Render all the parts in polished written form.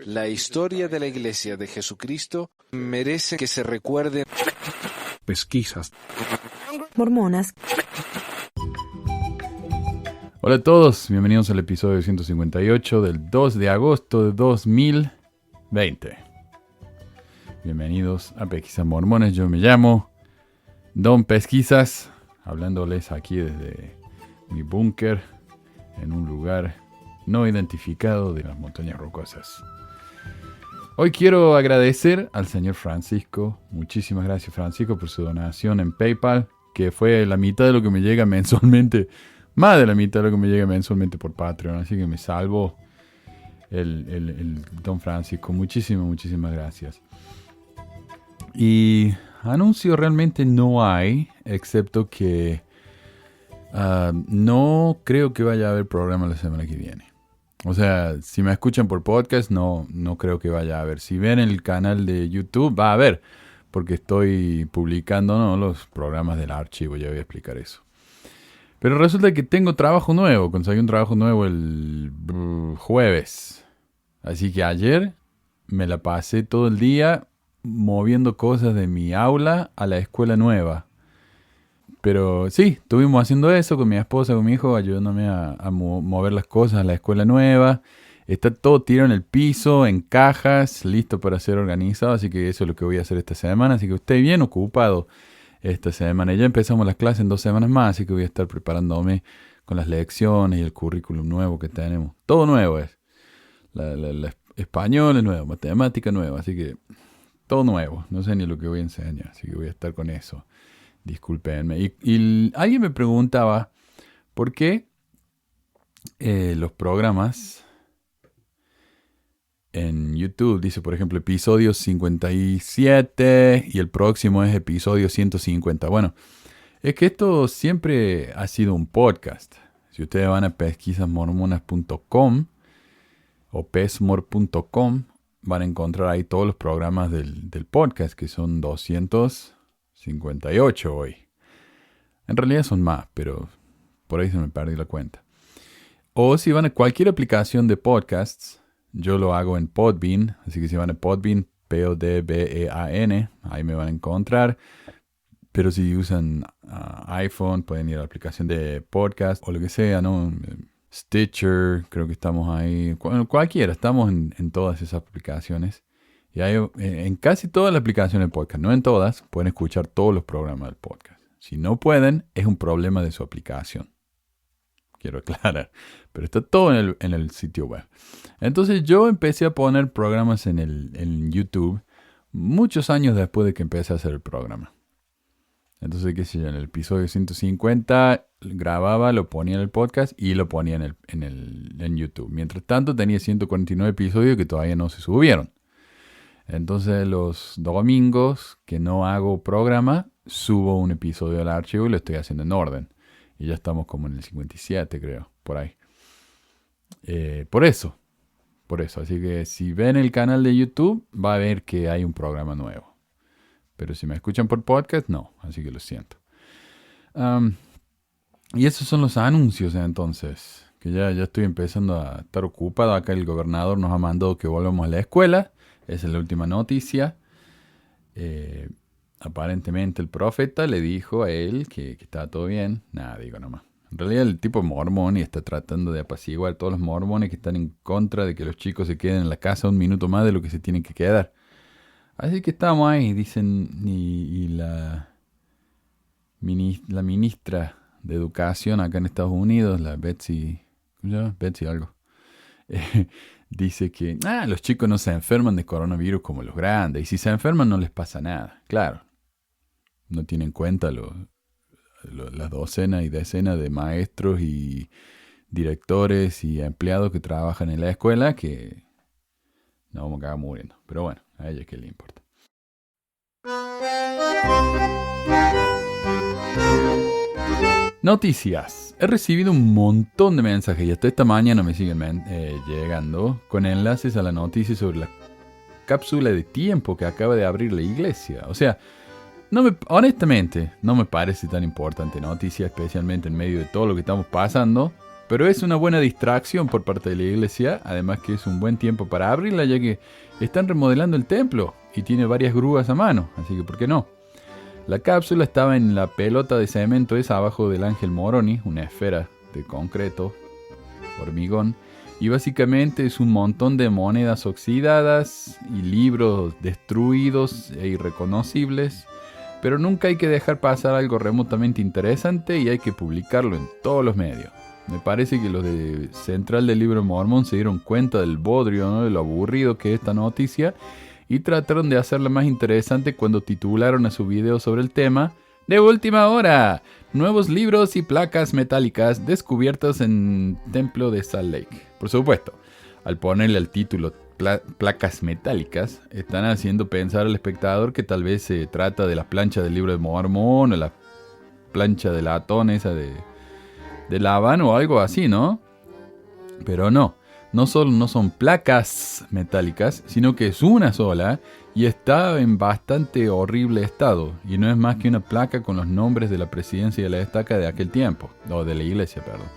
La historia de la Iglesia de Jesucristo merece que se recuerde. Pesquisas. Mormonas. Hola a todos, bienvenidos al episodio 158 del 2 de agosto de 2020. Bienvenidos a Pesquisas Mormones, yo me llamo Don Pesquisas, hablándoles aquí desde mi búnker en un lugar no identificado de las montañas rocosas. Hoy quiero agradecer al señor Francisco. Muchísimas gracias, Francisco, por su donación en PayPal, que fue la mitad de lo que me llega mensualmente, más de la mitad de lo que me llega mensualmente por Patreon. Así que me salvo el Don Francisco. Muchísimas gracias. Y anuncio realmente no hay, excepto que no creo que vaya a haber programa la semana que viene. O sea, si me escuchan por podcast, no creo que vaya a haber. Si ven el canal de YouTube, va a haber, porque estoy publicando los programas del archivo, ya voy a explicar eso. Pero resulta que tengo trabajo nuevo, conseguí un trabajo nuevo el jueves. Así que ayer me la pasé todo el día moviendo cosas de mi aula a la escuela nueva. Pero sí, estuvimos haciendo eso con mi esposa, con mi hijo, ayudándome a mover las cosas a la escuela nueva. Está todo tirado en el piso, en cajas, listo para ser organizado. Así que eso es lo que voy a hacer esta semana. Así que estoy bien ocupado esta semana. Ya empezamos las clases en 2 semanas más, así que voy a estar preparándome con las lecciones y el currículum nuevo que tenemos. Todo nuevo es. La español es nuevo, matemática nueva, así que todo nuevo. No sé ni lo que voy a enseñar, así que voy a estar con eso. Discúlpenme. Y alguien me preguntaba por qué los programas en YouTube, dice por ejemplo episodio 57 y el próximo es episodio 150. Bueno, es que esto siempre ha sido un podcast. Si ustedes van a pesquisasmormonas.com o pesmor.com, van a encontrar ahí todos los programas del podcast, que son 258 hoy. En realidad son más, pero por ahí se me perdí la cuenta. O si van a cualquier aplicación de podcasts, yo lo hago en Podbean, así que si van a Podbean, Podbean, ahí me van a encontrar. Pero si usan iPhone, pueden ir a la aplicación de podcast o lo que sea, ¿no? Stitcher, creo que estamos ahí. Cualquiera, estamos en todas esas aplicaciones. Y hay, en casi todas las aplicaciones de podcast, no en todas, pueden escuchar todos los programas del podcast. Si no pueden, es un problema de su aplicación. Quiero aclarar. Pero está todo en el sitio web. Entonces yo empecé a poner programas en YouTube muchos años después de que empecé a hacer el programa. Entonces, qué sé yo, en el episodio 150 grababa, lo ponía en el podcast y lo ponía en YouTube. Mientras tanto, tenía 149 episodios que todavía no se subieron. Entonces, los domingos que no hago programa, subo un episodio al archivo y lo estoy haciendo en orden. Y ya estamos como en el 57, creo, por ahí. Por eso. Así que si ven el canal de YouTube, va a ver que hay un programa nuevo. Pero si me escuchan por podcast, no. Así que lo siento. Y esos son los anuncios, entonces. Que ya estoy empezando a estar ocupado. Acá el gobernador nos ha mandado que volvamos a la escuela. Esa es la última noticia. Aparentemente el profeta le dijo a él que estaba todo bien. Nada, digo nomás. En realidad el tipo es mormón y está tratando de apaciguar a todos los mormones que están en contra de que los chicos se queden en la casa un minuto más de lo que se tienen que quedar. Así que estamos ahí, dicen, y la ministra de Educación acá en Estados Unidos, la Betsy, ¿cómo se llama? Betsy algo, dice que los chicos no se enferman de coronavirus como los grandes, y si se enferman no les pasa nada. Claro, no tienen en cuenta las docenas y decenas de maestros y directores y empleados que trabajan en la escuela que nos vamos a acabar muriendo. Pero bueno, a ella qué le importa. Noticias. He recibido un montón de mensajes y hasta esta mañana me siguen llegando con enlaces a la noticia sobre la cápsula de tiempo que acaba de abrir la iglesia. O sea, honestamente no me parece tan importante noticia, especialmente en medio de todo lo que estamos pasando, Pero es una buena distracción por parte de la iglesia, además que es un buen tiempo para abrirla, ya que están remodelando el templo y tiene varias grúas a mano, así que ¿por qué no? La cápsula estaba en la pelota de cemento esa abajo del Ángel Moroni, una esfera de concreto, hormigón, y básicamente es un montón de monedas oxidadas y libros destruidos e irreconocibles, pero nunca hay que dejar pasar algo remotamente interesante y hay que publicarlo en todos los medios. Me parece que los de Central del Libro de Mormón se dieron cuenta del bodrio, ¿no?, de lo aburrido que es esta noticia, y trataron de hacerla más interesante cuando titularon a su video sobre el tema: de última hora, nuevos libros y placas metálicas descubiertos en Templo de Salt Lake. Por supuesto, al ponerle al título placas metálicas, están haciendo pensar al espectador que tal vez se trata de la plancha del Libro de Mormón o la plancha de latón esa de Labán o algo así, ¿no? Pero no solo no son placas metálicas, sino que es una sola y está en bastante horrible estado. Y no es más que una placa con los nombres de la presidencia y de la estaca de aquel tiempo. O de la iglesia, perdón.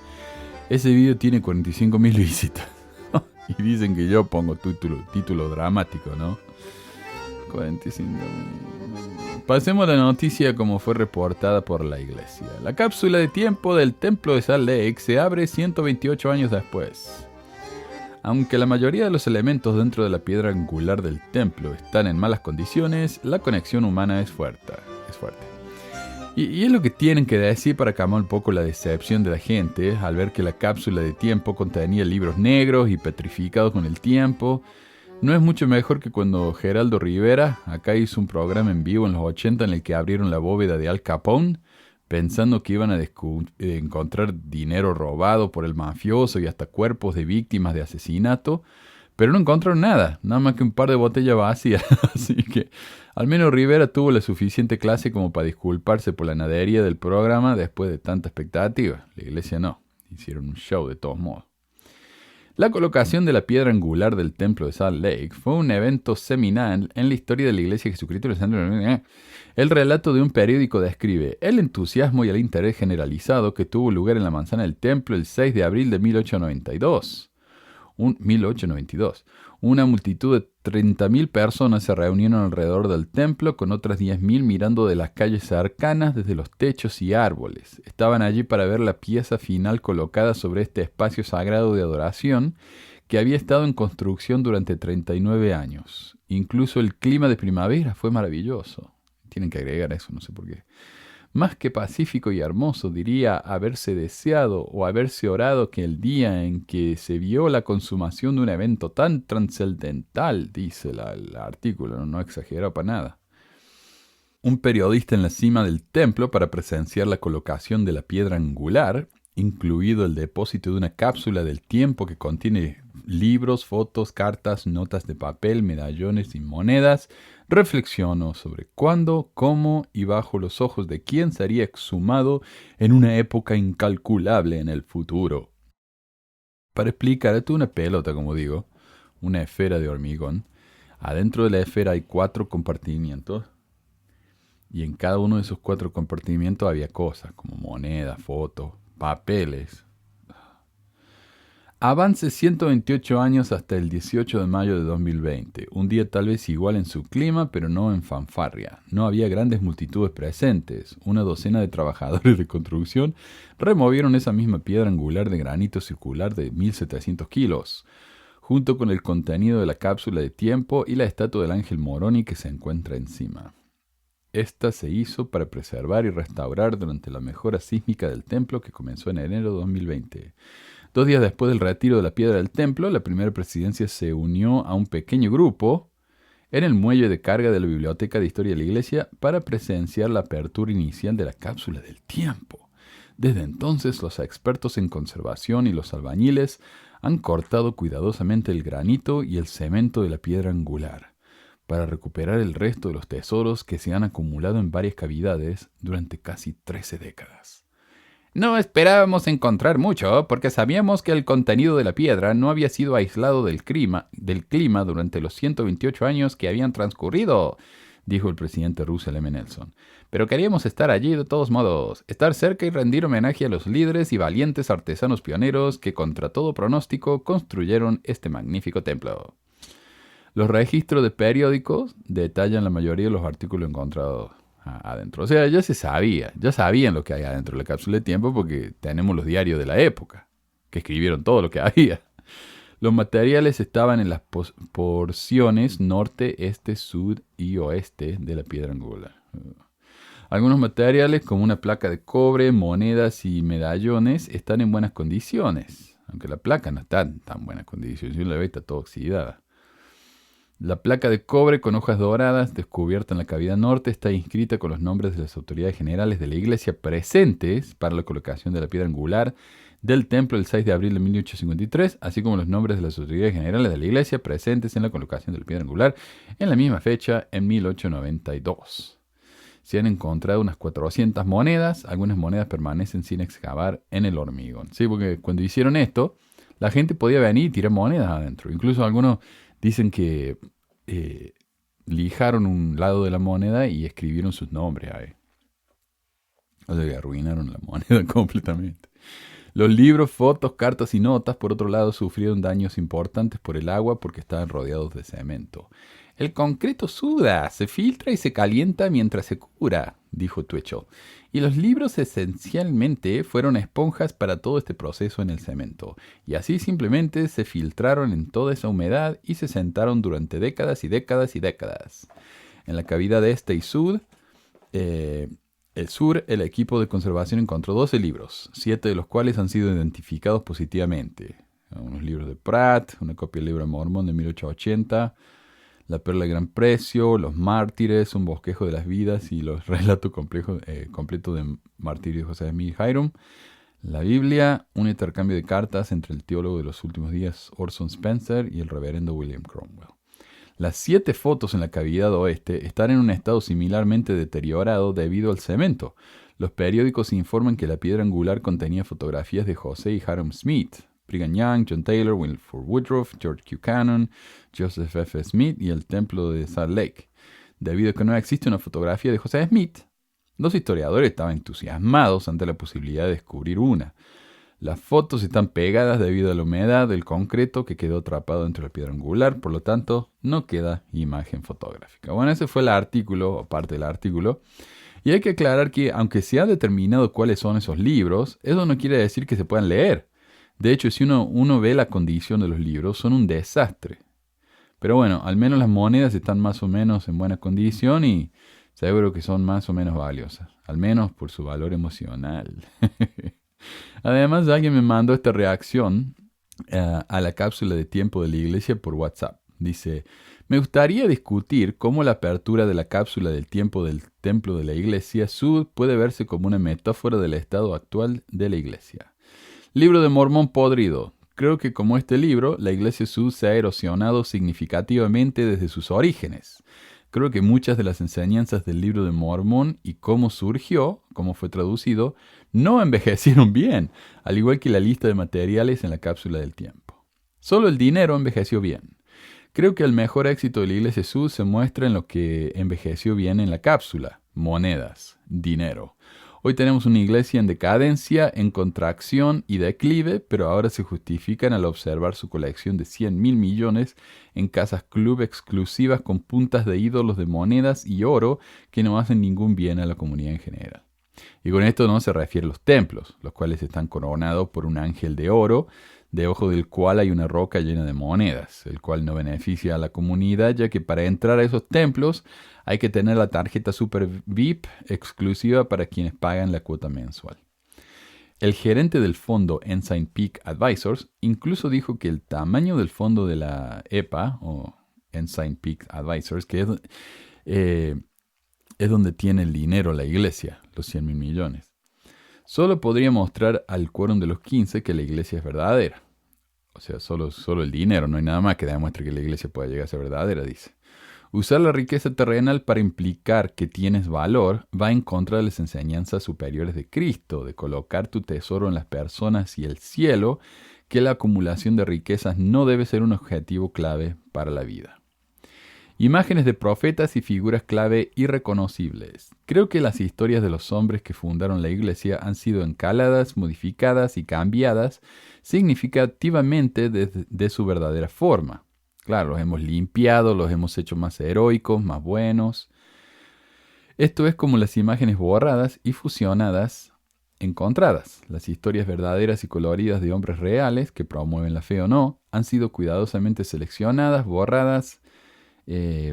Ese video tiene 45.000 visitas. Y dicen que yo pongo título dramático, ¿no? 45.000. Pasemos a la noticia como fue reportada por la iglesia. La cápsula de tiempo del Templo de Salt Lake se abre 128 años después. Aunque la mayoría de los elementos dentro de la piedra angular del templo están en malas condiciones, la conexión humana es fuerte. Y es lo que tienen que decir para calmar un poco la decepción de la gente al ver que la cápsula de tiempo contenía libros negros y petrificados con el tiempo. No es mucho mejor que cuando Geraldo Rivera acá hizo un programa en vivo en los 80 en el que abrieron la bóveda de Al Capone, pensando que iban a encontrar dinero robado por el mafioso y hasta cuerpos de víctimas de asesinato, pero no encontraron nada más que un par de botellas vacías. Así que al menos Rivera tuvo la suficiente clase como para disculparse por la nadería del programa después de tanta expectativa. La iglesia no, hicieron un show de todos modos. La colocación de la piedra angular del templo de Salt Lake fue un evento seminal en la historia de la Iglesia de Jesucristo del Santo. El relato de un periódico describe el entusiasmo y el interés generalizado que tuvo lugar en la manzana del templo el 6 de abril de 1892. Una multitud de 30.000 personas se reunieron alrededor del templo, con otras 10.000 mirando de las calles cercanas desde los techos y árboles. Estaban allí para ver la pieza final colocada sobre este espacio sagrado de adoración que había estado en construcción durante 39 años. Incluso el clima de primavera fue maravilloso. Tienen que agregar eso, no sé por qué. Más que pacífico y hermoso, diría haberse deseado o haberse orado que el día en que se vio la consumación de un evento tan trascendental, dice el artículo, no exagero para nada. Un periodista en la cima del templo para presenciar la colocación de la piedra angular, incluido el depósito de una cápsula del tiempo que contiene libros, fotos, cartas, notas de papel, medallones y monedas, reflexionó sobre cuándo, cómo y bajo los ojos de quién sería exhumado en una época incalculable en el futuro. Para explicar, esto es una pelota, como digo, una esfera de hormigón. Adentro de la esfera hay 4 compartimientos y en cada uno de esos 4 compartimientos había cosas como monedas, fotos, papeles. Avance 128 años hasta el 18 de mayo de 2020. Un día tal vez igual en su clima, pero no en fanfarria. No había grandes multitudes presentes. Una docena de trabajadores de construcción removieron esa misma piedra angular de granito circular de 1.700 kilos, junto con el contenido de la cápsula de tiempo y la estatua del Ángel Moroni que se encuentra encima. Esta se hizo para preservar y restaurar durante la mejora sísmica del templo que comenzó en enero de 2020. 2 días después del retiro de la piedra del templo, la primera presidencia se unió a un pequeño grupo en el muelle de carga de la Biblioteca de Historia de la Iglesia para presenciar la apertura inicial de la cápsula del tiempo. Desde entonces, los expertos en conservación y los albañiles han cortado cuidadosamente el granito y el cemento de la piedra angular para recuperar el resto de los tesoros que se han acumulado en varias cavidades durante casi 13 décadas. No esperábamos encontrar mucho porque sabíamos que el contenido de la piedra no había sido aislado del clima durante los 128 años que habían transcurrido, dijo el presidente Russell M. Nelson. Pero queríamos estar allí de todos modos, estar cerca y rendir homenaje a los líderes y valientes artesanos pioneros que contra todo pronóstico construyeron este magnífico templo. Los registros de periódicos detallan la mayoría de los artículos encontrados adentro. O sea, ya sabían lo que hay adentro de la cápsula de tiempo porque tenemos los diarios de la época, que escribieron todo lo que había. Los materiales estaban en las porciones norte, este, sur y oeste de la piedra angular. Algunos materiales, como una placa de cobre, monedas y medallones, están en buenas condiciones, aunque la placa no está en tan buenas condiciones, si la ve está toda oxidada. La placa de cobre con hojas doradas, descubierta en la cavidad norte, está inscrita con los nombres de las autoridades generales de la iglesia presentes para la colocación de la piedra angular del templo el 6 de abril de 1853, así como los nombres de las autoridades generales de la iglesia presentes en la colocación de la piedra angular en la misma fecha, en 1892. Se han encontrado unas 400 monedas, algunas monedas permanecen sin excavar en el hormigón. Sí, porque cuando hicieron esto, la gente podía venir y tirar monedas adentro. Incluso algunos dicen que lijaron un lado de la moneda y escribieron sus nombres ahí. O sea que arruinaron la moneda completamente. Los libros, fotos, cartas y notas, por otro lado, sufrieron daños importantes por el agua porque estaban rodeados de cemento. El concreto suda, se filtra y se calienta mientras se cura, dijo Twitchell. Y los libros esencialmente fueron esponjas para todo este proceso en el cemento. Y así simplemente se filtraron en toda esa humedad y se sentaron durante décadas y décadas y décadas. En la cavidad este y sur, el equipo de conservación encontró 12 libros, 7 de los cuales han sido identificados positivamente. Unos libros de Pratt, una copia del libro de Mormón de 1880, La perla de gran precio, Los mártires, Un bosquejo de las vidas y los relatos completos de martirio de José Smith Hiram, la Biblia, un intercambio de cartas entre el teólogo de los últimos días Orson Spencer y el reverendo William Cromwell. Las 7 fotos en la cavidad oeste están en un estado similarmente deteriorado debido al cemento. Los periódicos informan que la piedra angular contenía fotografías de José y Hiram Smith, Brigham Young, John Taylor, Wilford Woodruff, George Q. Cannon, Joseph F. Smith y el templo de Salt Lake. Debido a que no existe una fotografía de José Smith, los historiadores estaban entusiasmados ante la posibilidad de descubrir una. Las fotos están pegadas debido a la humedad del concreto que quedó atrapado dentro de la piedra angular, por lo tanto, no queda imagen fotográfica. Bueno, ese fue el artículo, o parte del artículo. Y hay que aclarar que, aunque se ha determinado cuáles son esos libros, eso no quiere decir que se puedan leer. De hecho, si uno ve la condición de los libros, son un desastre. Pero bueno, al menos las monedas están más o menos en buena condición y seguro que son más o menos valiosas. Al menos por su valor emocional. Además, alguien me mandó esta reacción a la cápsula de tiempo de la iglesia por WhatsApp. Dice, me gustaría discutir cómo la apertura de la cápsula del tiempo del templo de la iglesia Sud puede verse como una metáfora del estado actual de la iglesia. Libro de Mormón podrido. Creo que como este libro, la iglesia Sud se ha erosionado significativamente desde sus orígenes. Creo que muchas de las enseñanzas del libro de Mormón y cómo surgió, cómo fue traducido, no envejecieron bien, al igual que la lista de materiales en la cápsula del tiempo. Solo el dinero envejeció bien. Creo que el mejor éxito de la iglesia Sud se muestra en lo que envejeció bien en la cápsula: monedas, dinero. Hoy tenemos una iglesia en decadencia, en contracción y declive, pero ahora se justifican al observar su colección de 100,000 millones en casas club exclusivas con puntas de ídolos de monedas y oro que no hacen ningún bien a la comunidad en general. Y con esto no se refiere a los templos, los cuales están coronados por un ángel de oro, debajo del cual hay una roca llena de monedas, el cual no beneficia a la comunidad, ya que para entrar a esos templos hay que tener la tarjeta Super VIP exclusiva para quienes pagan la cuota mensual. El gerente del fondo Ensign Peak Advisors incluso dijo que el tamaño del fondo de la EPA, o Ensign Peak Advisors, que es donde tiene el dinero la iglesia, los 100,000 millones, solo podría mostrar al quórum de los 15 que la iglesia es verdadera. O sea, solo el dinero, no hay nada más que demuestre que la iglesia pueda llegar a ser verdadera, dice. Usar la riqueza terrenal para implicar que tienes valor va en contra de las enseñanzas superiores de Cristo, de colocar tu tesoro en las personas y el cielo, que la acumulación de riquezas no debe ser un objetivo clave para la vida. Imágenes de profetas y figuras clave irreconocibles. Creo que las historias de los hombres que fundaron la iglesia han sido encaladas, modificadas y cambiadas significativamente de su verdadera forma. Claro, los hemos limpiado, los hemos hecho más heroicos, más buenos. Esto es como las imágenes borradas y fusionadas, encontradas. Las historias verdaderas y coloridas de hombres reales, que promueven la fe o no, han sido cuidadosamente seleccionadas, borradas,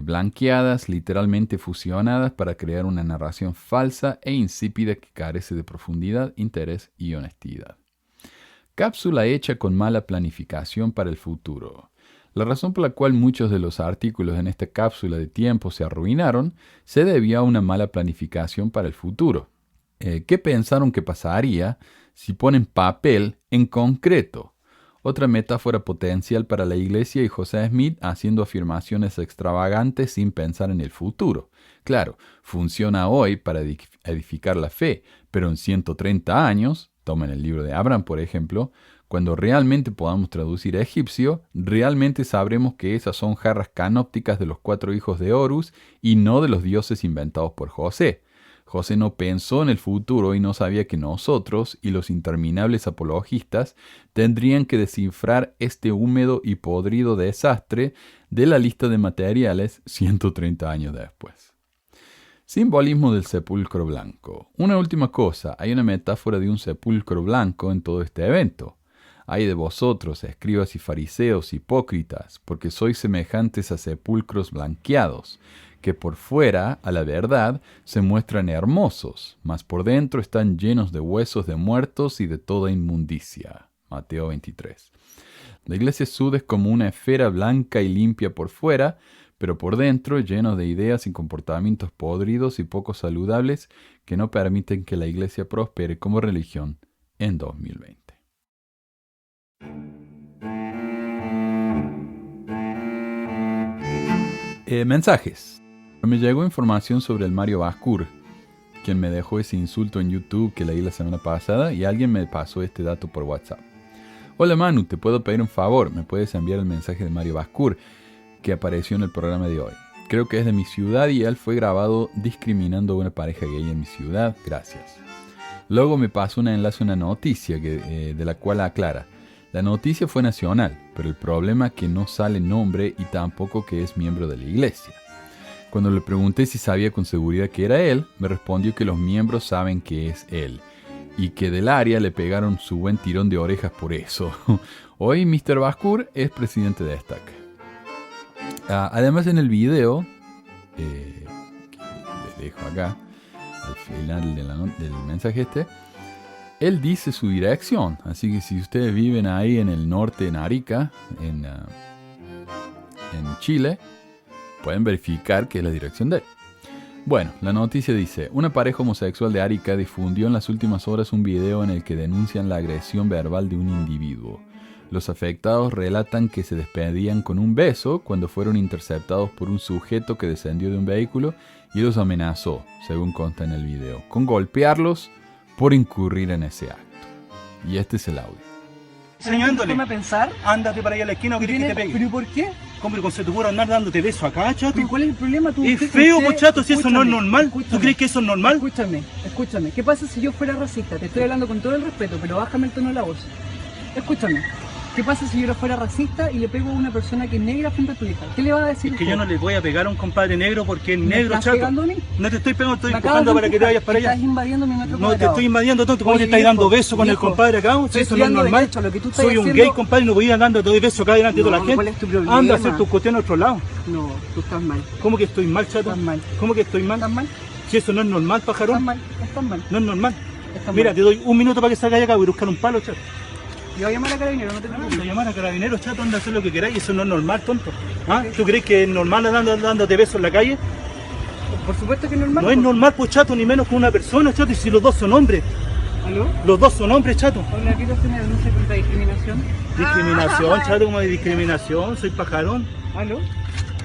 blanqueadas, literalmente fusionadas para crear una narración falsa e insípida que carece de profundidad, interés y honestidad. Cápsula hecha con mala planificación para el futuro. La razón por la cual muchos de los artículos en esta cápsula de tiempo se arruinaron se debió a una mala planificación para el futuro. ¿Qué pensaron que pasaría si ponen papel en concreto? Otra metáfora potencial para la iglesia y José Smith haciendo afirmaciones extravagantes sin pensar en el futuro. Claro, funciona hoy para edificar la fe, pero en 130 años, tomen el libro de Abraham por ejemplo, cuando realmente podamos traducir a egipcio, realmente sabremos que esas son jarras canópticas de los 4 hijos de Horus y no de los dioses inventados por José. José no pensó en el futuro y no sabía que nosotros y los interminables apologistas tendrían que descifrar este húmedo y podrido desastre de la lista de materiales 130 años después. Simbolismo del sepulcro blanco. Una última cosa, hay una metáfora de un sepulcro blanco en todo este evento. Ay de vosotros, escribas y fariseos hipócritas, porque sois semejantes a sepulcros blanqueados, que por fuera, a la verdad, se muestran hermosos, mas por dentro están llenos de huesos de muertos y de toda inmundicia. Mateo 23. La iglesia sud es como una esfera blanca y limpia por fuera, pero por dentro lleno de ideas y comportamientos podridos y poco saludables que no permiten que la iglesia prospere como religión en 2020. Mensajes. Me llegó información sobre el Mario Bascur, quien me dejó ese insulto en YouTube que leí la semana pasada y alguien me pasó este dato por WhatsApp. Hola Manu, te puedo pedir un favor, me puedes enviar el mensaje de Mario Bascur que apareció en el programa de hoy. Creo que es de mi ciudad y él fue grabado discriminando a una pareja gay en mi ciudad, gracias. Luego me pasó un enlace a una noticia de la cual aclara. La noticia fue nacional, pero el problema es que no sale nombre y tampoco que es miembro de la iglesia. Cuando le pregunté si sabía con seguridad que era él, me respondió que los miembros saben que es él y que del área le pegaron su buen tirón de orejas por eso. Hoy Mr. Bascur es presidente de Estac. Además en el video, que les dejo acá, al final del mensaje él dice su dirección. Así que si ustedes viven ahí en el norte, en Arica, en Chile, pueden verificar que es la dirección de él. Bueno, la noticia dice, una pareja homosexual de Arica difundió en las últimas horas un video en el que denuncian la agresión verbal de un individuo. Los afectados relatan que se despedían con un beso cuando fueron interceptados por un sujeto que descendió de un vehículo y los amenazó, según consta en el video, con golpearlos por incurrir en ese acto. Y este es el audio. Enseñándole. ¿Cómo pensar? Ándate para allá a la esquina o querés que te pegue. ¿Pero por qué? ¿Cómo que se te ocurre andar dándote besos acá, chato? ¿Pero cuál es el problema? Es feo, pues, chato, si eso no es normal. ¿Tú crees que eso es normal? Escúchame. ¿Qué pasa si yo fuera racista? Te estoy hablando con todo el respeto, pero bájame el tono de la voz. Escúchame. ¿Qué pasa si yo fuera racista y le pego a una persona que es negra frente a tu hija? ¿Qué le va a decir? Es que yo no le voy a pegar a un compadre negro porque es ¿Me negro, estás chato. pegando a mí? No te estoy pegando, estoy empujando para que te vayas para allá. Estás invadiendo mi metro No cuadrado. te estoy invadiendo, tonto. ¿Cómo Oye, te estás viejo, dando besos con el viejo, compadre acá? Si estoy eso no es estudiando normal. derecho, lo que tú estás Soy un haciendo- gay, compadre, no voy a ir dándote besos acá delante de toda la No, gente. ¿cuál es tu problema? Anda a hacer tus cuestiones a otro lado. No, tú estás mal. ¿Cómo que estoy mal, chato? Estás mal. ¿Cómo que estoy mal? ¿Estás mal? Si eso no es normal, Estás pajarón. mal. Estás mal. No es normal. Estás Mira, mal. te doy un minuto para que salgas de acá, voy a buscar un palo, chato. Yo voy a llamar a Carabineros, no te Voy preocupes. a llamar a Carabineros, chato, anda a hacer lo que queráis, eso no es normal, tonto. ¿Ah? ¿Tú crees que es normal dándote besos en la calle? Por supuesto que es normal. No es normal, pues, chato, ni menos con una persona, chato, y si los dos son hombres. ¿Aló? Los dos son hombres, chato. Hola, quiero hacer una denuncia contra discriminación. Discriminación, chato, como de discriminación, soy pajarón. ¿Aló?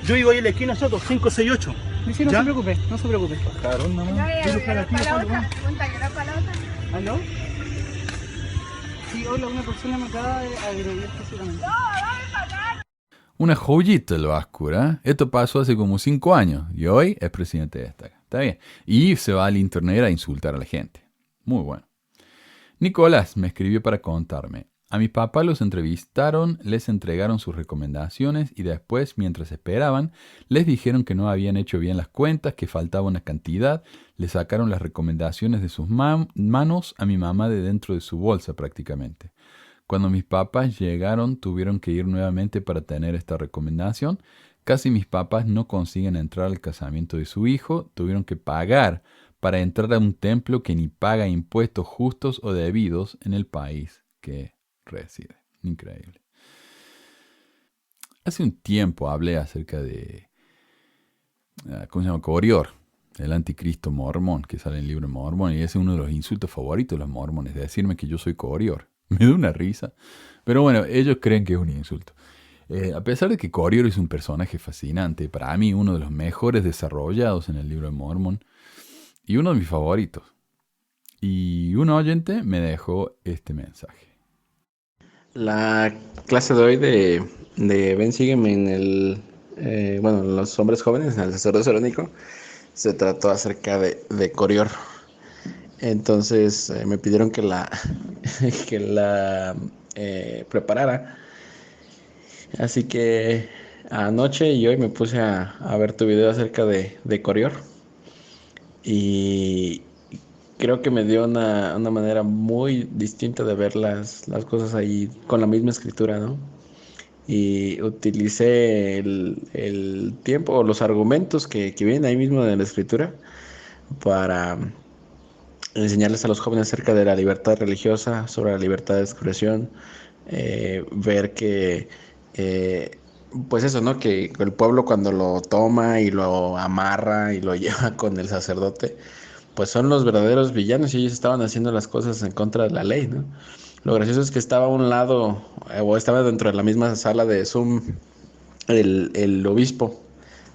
Yo vivo ahí en la esquina, chato, 568. Dice, no ¿Ya? se preocupe, no se preocupe. Pajarón, nomás. Quiero buscar aquí, chato, ¿no? ¿Aló? Sí, hola, una persona me acaba de agredir físicamente. Una joyita el Báscura. Esto pasó hace como 5 años y hoy es presidente de esta. Está bien. Y se va al internet a insultar a la gente. Muy bueno. Nicolás me escribió para contarme. A mi papá los entrevistaron, les entregaron sus recomendaciones y después, mientras esperaban, les dijeron que no habían hecho bien las cuentas, que faltaba una cantidad, le sacaron las recomendaciones de sus manos a mi mamá de dentro de su bolsa prácticamente. Cuando mis papás llegaron, tuvieron que ir nuevamente para tener esta recomendación. Casi mis papás no consiguen entrar al casamiento de su hijo, tuvieron que pagar para entrar a un templo que ni paga impuestos justos o debidos en el país que reside. Increíble. Hace un tiempo hablé acerca de, ¿cómo se llama? Corior, el anticristo mormón, que sale en el libro de Mormón, y ese es uno de los insultos favoritos de los mormones, decirme que yo soy Corior. Me da una risa. Pero bueno, ellos creen que es un insulto. A pesar de que Corior es un personaje fascinante, para mí uno de los mejores desarrollados en el libro de Mormón, y uno de mis favoritos. Y un oyente me dejó este mensaje. La clase de hoy de Ben Sígueme en los hombres jóvenes, en el sacerdocio único, se trató acerca de Corior. Entonces me pidieron que la preparara. Así que anoche y hoy me puse a ver tu video acerca de Corior. Y creo que me dio una manera muy distinta de ver las cosas ahí con la misma escritura, ¿no? Y utilicé el tiempo o los argumentos que vienen ahí mismo de la escritura para enseñarles a los jóvenes acerca de la libertad religiosa, sobre la libertad de expresión, ver que, pues eso, ¿no? Que el pueblo cuando lo toma y lo amarra y lo lleva con el sacerdote, pues son los verdaderos villanos y ellos estaban haciendo las cosas en contra de la ley, ¿no? Lo gracioso es que estaba a un lado, o estaba dentro de la misma sala de Zoom, el obispo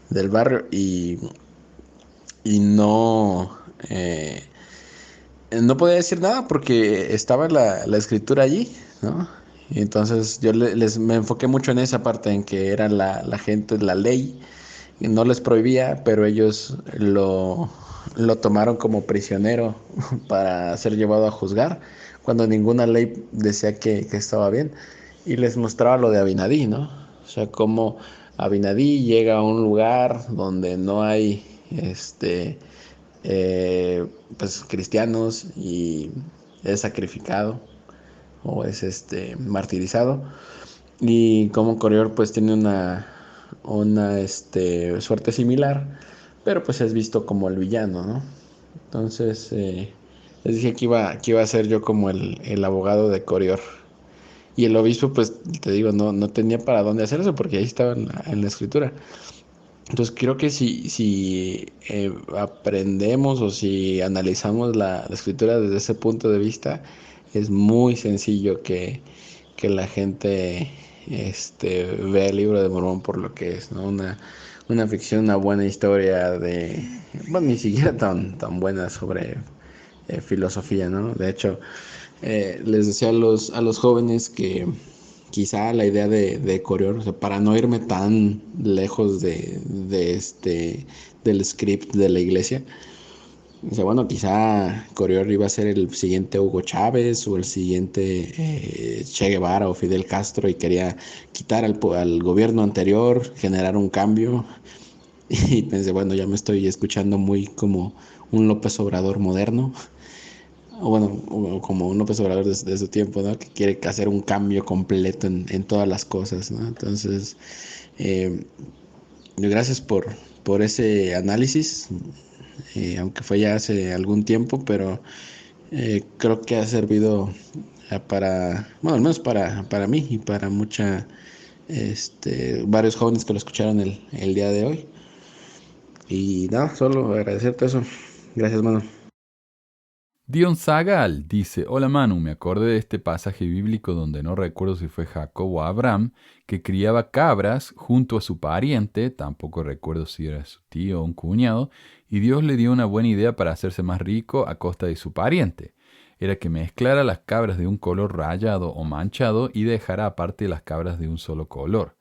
del barrio y no podía decir nada porque estaba la escritura allí, ¿no? Y entonces yo me enfoqué mucho en esa parte, en que era la gente, la ley, y no les prohibía, pero ellos lo tomaron como prisionero para ser llevado a juzgar, cuando ninguna ley decía que estaba bien. Y les mostraba lo de Abinadí, ¿no? O sea, cómo Abinadí llega a un lugar donde no hay pues cristianos y es sacrificado o es martirizado, y como Corior pues tiene una suerte similar, pero pues es visto como el villano, ¿no? Entonces les dije que iba a ser yo como el abogado de Corior, y el obispo pues te digo no tenía para dónde hacer eso porque ahí estaba en la escritura. Entonces creo que si aprendemos o si analizamos la escritura desde ese punto de vista, es muy sencillo que la gente vea el libro de Mormón por lo que es, ¿no? Una ficción, una buena historia ni siquiera tan buena sobre filosofía, ¿no? De hecho, les decía a los jóvenes que quizá la idea de Corior, o sea, para no irme tan lejos del script de la iglesia, o sea, bueno, quizá Corior iba a ser el siguiente Hugo Chávez o el siguiente Che Guevara o Fidel Castro, y quería quitar al gobierno anterior, generar un cambio. Y pensé, bueno, ya me estoy escuchando muy como un López Obrador moderno. O bueno, como un López Obrador de su tiempo, ¿no? Que quiere hacer un cambio completo en todas las cosas, ¿no? Entonces, gracias por ese análisis, aunque fue ya hace algún tiempo, pero creo que ha servido al menos para mí y para varios jóvenes que lo escucharon el día de hoy. Y nada, solo agradecerte eso. Gracias, mano. Dion Zagal dice, hola Manu, me acordé de este pasaje bíblico donde no recuerdo si fue Jacob o Abraham, que criaba cabras junto a su pariente, tampoco recuerdo si era su tío o un cuñado, y Dios le dio una buena idea para hacerse más rico a costa de su pariente. Era que mezclara las cabras de un color rayado o manchado y dejara aparte las cabras de un solo color.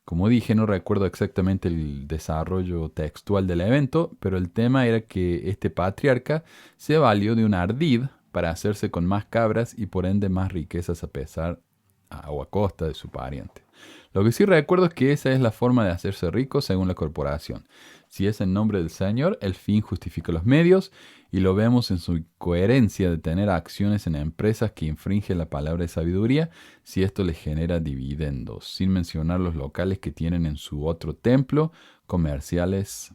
Como dije, no recuerdo exactamente el desarrollo textual del evento, pero el tema era que este patriarca se valió de un ardid para hacerse con más cabras y por ende más riquezas a costa de su pariente. Lo que sí recuerdo es que esa es la forma de hacerse rico según la corporación. Si es en nombre del Señor, el fin justifica los medios, y lo vemos en su coherencia de tener acciones en empresas que infringen la palabra de sabiduría, si esto les genera dividendos, sin mencionar los locales que tienen en su otro templo, comerciales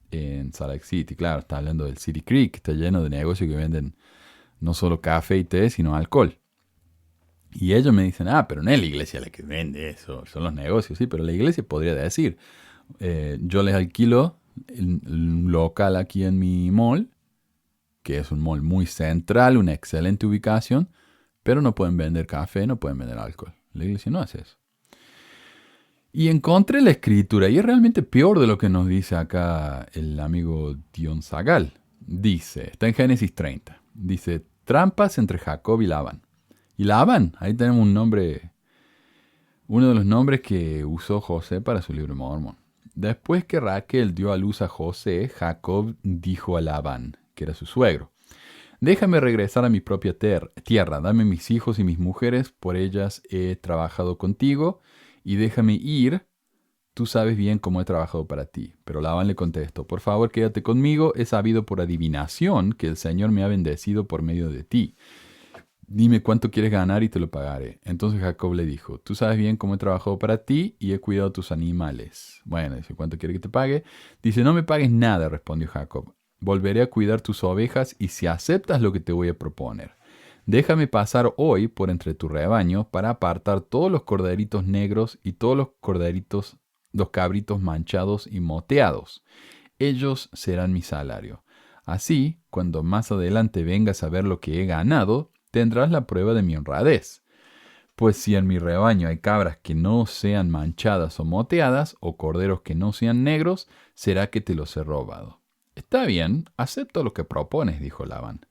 en Salt Lake City. Claro, está hablando del City Creek, que está lleno de negocios que venden no solo café y té, sino alcohol. Y ellos me dicen, pero no es la iglesia la que vende eso, son los negocios. Sí, pero la iglesia podría decir, yo les alquilo un local aquí en mi mall, que es un mall muy central, una excelente ubicación, pero no pueden vender café, no pueden vender alcohol. La iglesia no hace eso. Y encontré la escritura, y es realmente peor de lo que nos dice acá el amigo Dion Zagal. Dice, está en Génesis 30, dice, trampas entre Jacob y Labán. Y Labán, ahí tenemos un nombre, uno de los nombres que usó José para su libro Mormón. Después que Raquel dio a luz a José, Jacob dijo a Labán, que era su suegro, déjame regresar a mi propia tierra, dame mis hijos y mis mujeres, por ellas he trabajado contigo, y déjame ir, tú sabes bien cómo he trabajado para ti. Pero Labán le contestó, por favor quédate conmigo, he sabido por adivinación que el Señor me ha bendecido por medio de ti. Dime cuánto quieres ganar y te lo pagaré. Entonces Jacob le dijo, tú sabes bien cómo he trabajado para ti y he cuidado tus animales. Bueno, dice, ¿cuánto quieres que te pague? Dice, no me pagues nada, respondió Jacob. Volveré a cuidar tus ovejas y si aceptas lo que te voy a proponer. Déjame pasar hoy por entre tu rebaño para apartar todos los corderitos negros y todos los cabritos manchados y moteados. Ellos serán mi salario. Así, cuando más adelante vengas a ver lo que he ganado, tendrás la prueba de mi honradez. Pues si en mi rebaño hay cabras que no sean manchadas o moteadas, o corderos que no sean negros, será que te los he robado. Está bien, acepto lo que propones, dijo Labán.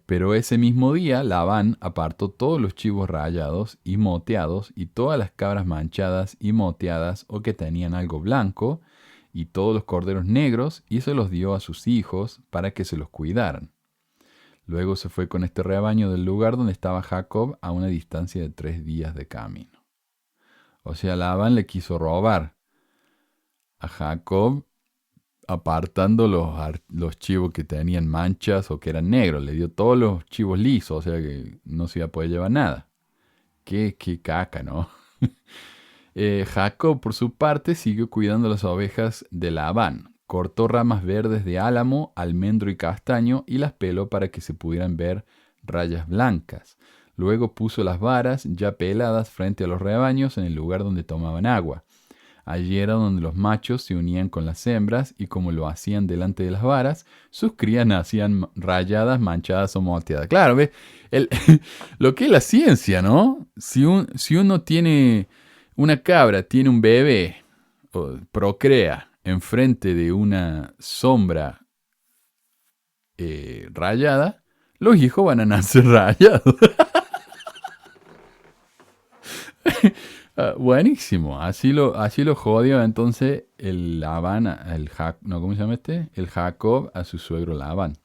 Pero ese mismo día Labán apartó todos los chivos rayados y moteados y todas las cabras manchadas y moteadas o que tenían algo blanco y todos los corderos negros y se los dio a sus hijos para que se los cuidaran. Luego se fue con este rebaño del lugar donde estaba Jacob a una distancia de 3 días de camino. O sea, Labán le quiso robar a Jacob apartando los chivos que tenían manchas o que eran negros. Le dio todos los chivos lisos, o sea que no se iba a poder llevar nada. Qué caca, ¿no? Jacob, por su parte, siguió cuidando las ovejas de Labán. Cortó ramas verdes de álamo, almendro y castaño y las peló para que se pudieran ver rayas blancas. Luego puso las varas ya peladas frente a los rebaños en el lugar donde tomaban agua. Allí era donde los machos se unían con las hembras y como lo hacían delante de las varas, sus crías nacían rayadas, manchadas o moteadas. Claro, ¿ves? Lo que es la ciencia, ¿no? Si uno tiene una cabra, tiene un bebé, o procrea enfrente de una sombra rayada, los hijos van a nacer rayados. Buenísimo, así lo jodió entonces el Labán, ¿cómo se llama este? El Jacob a su suegro Labán.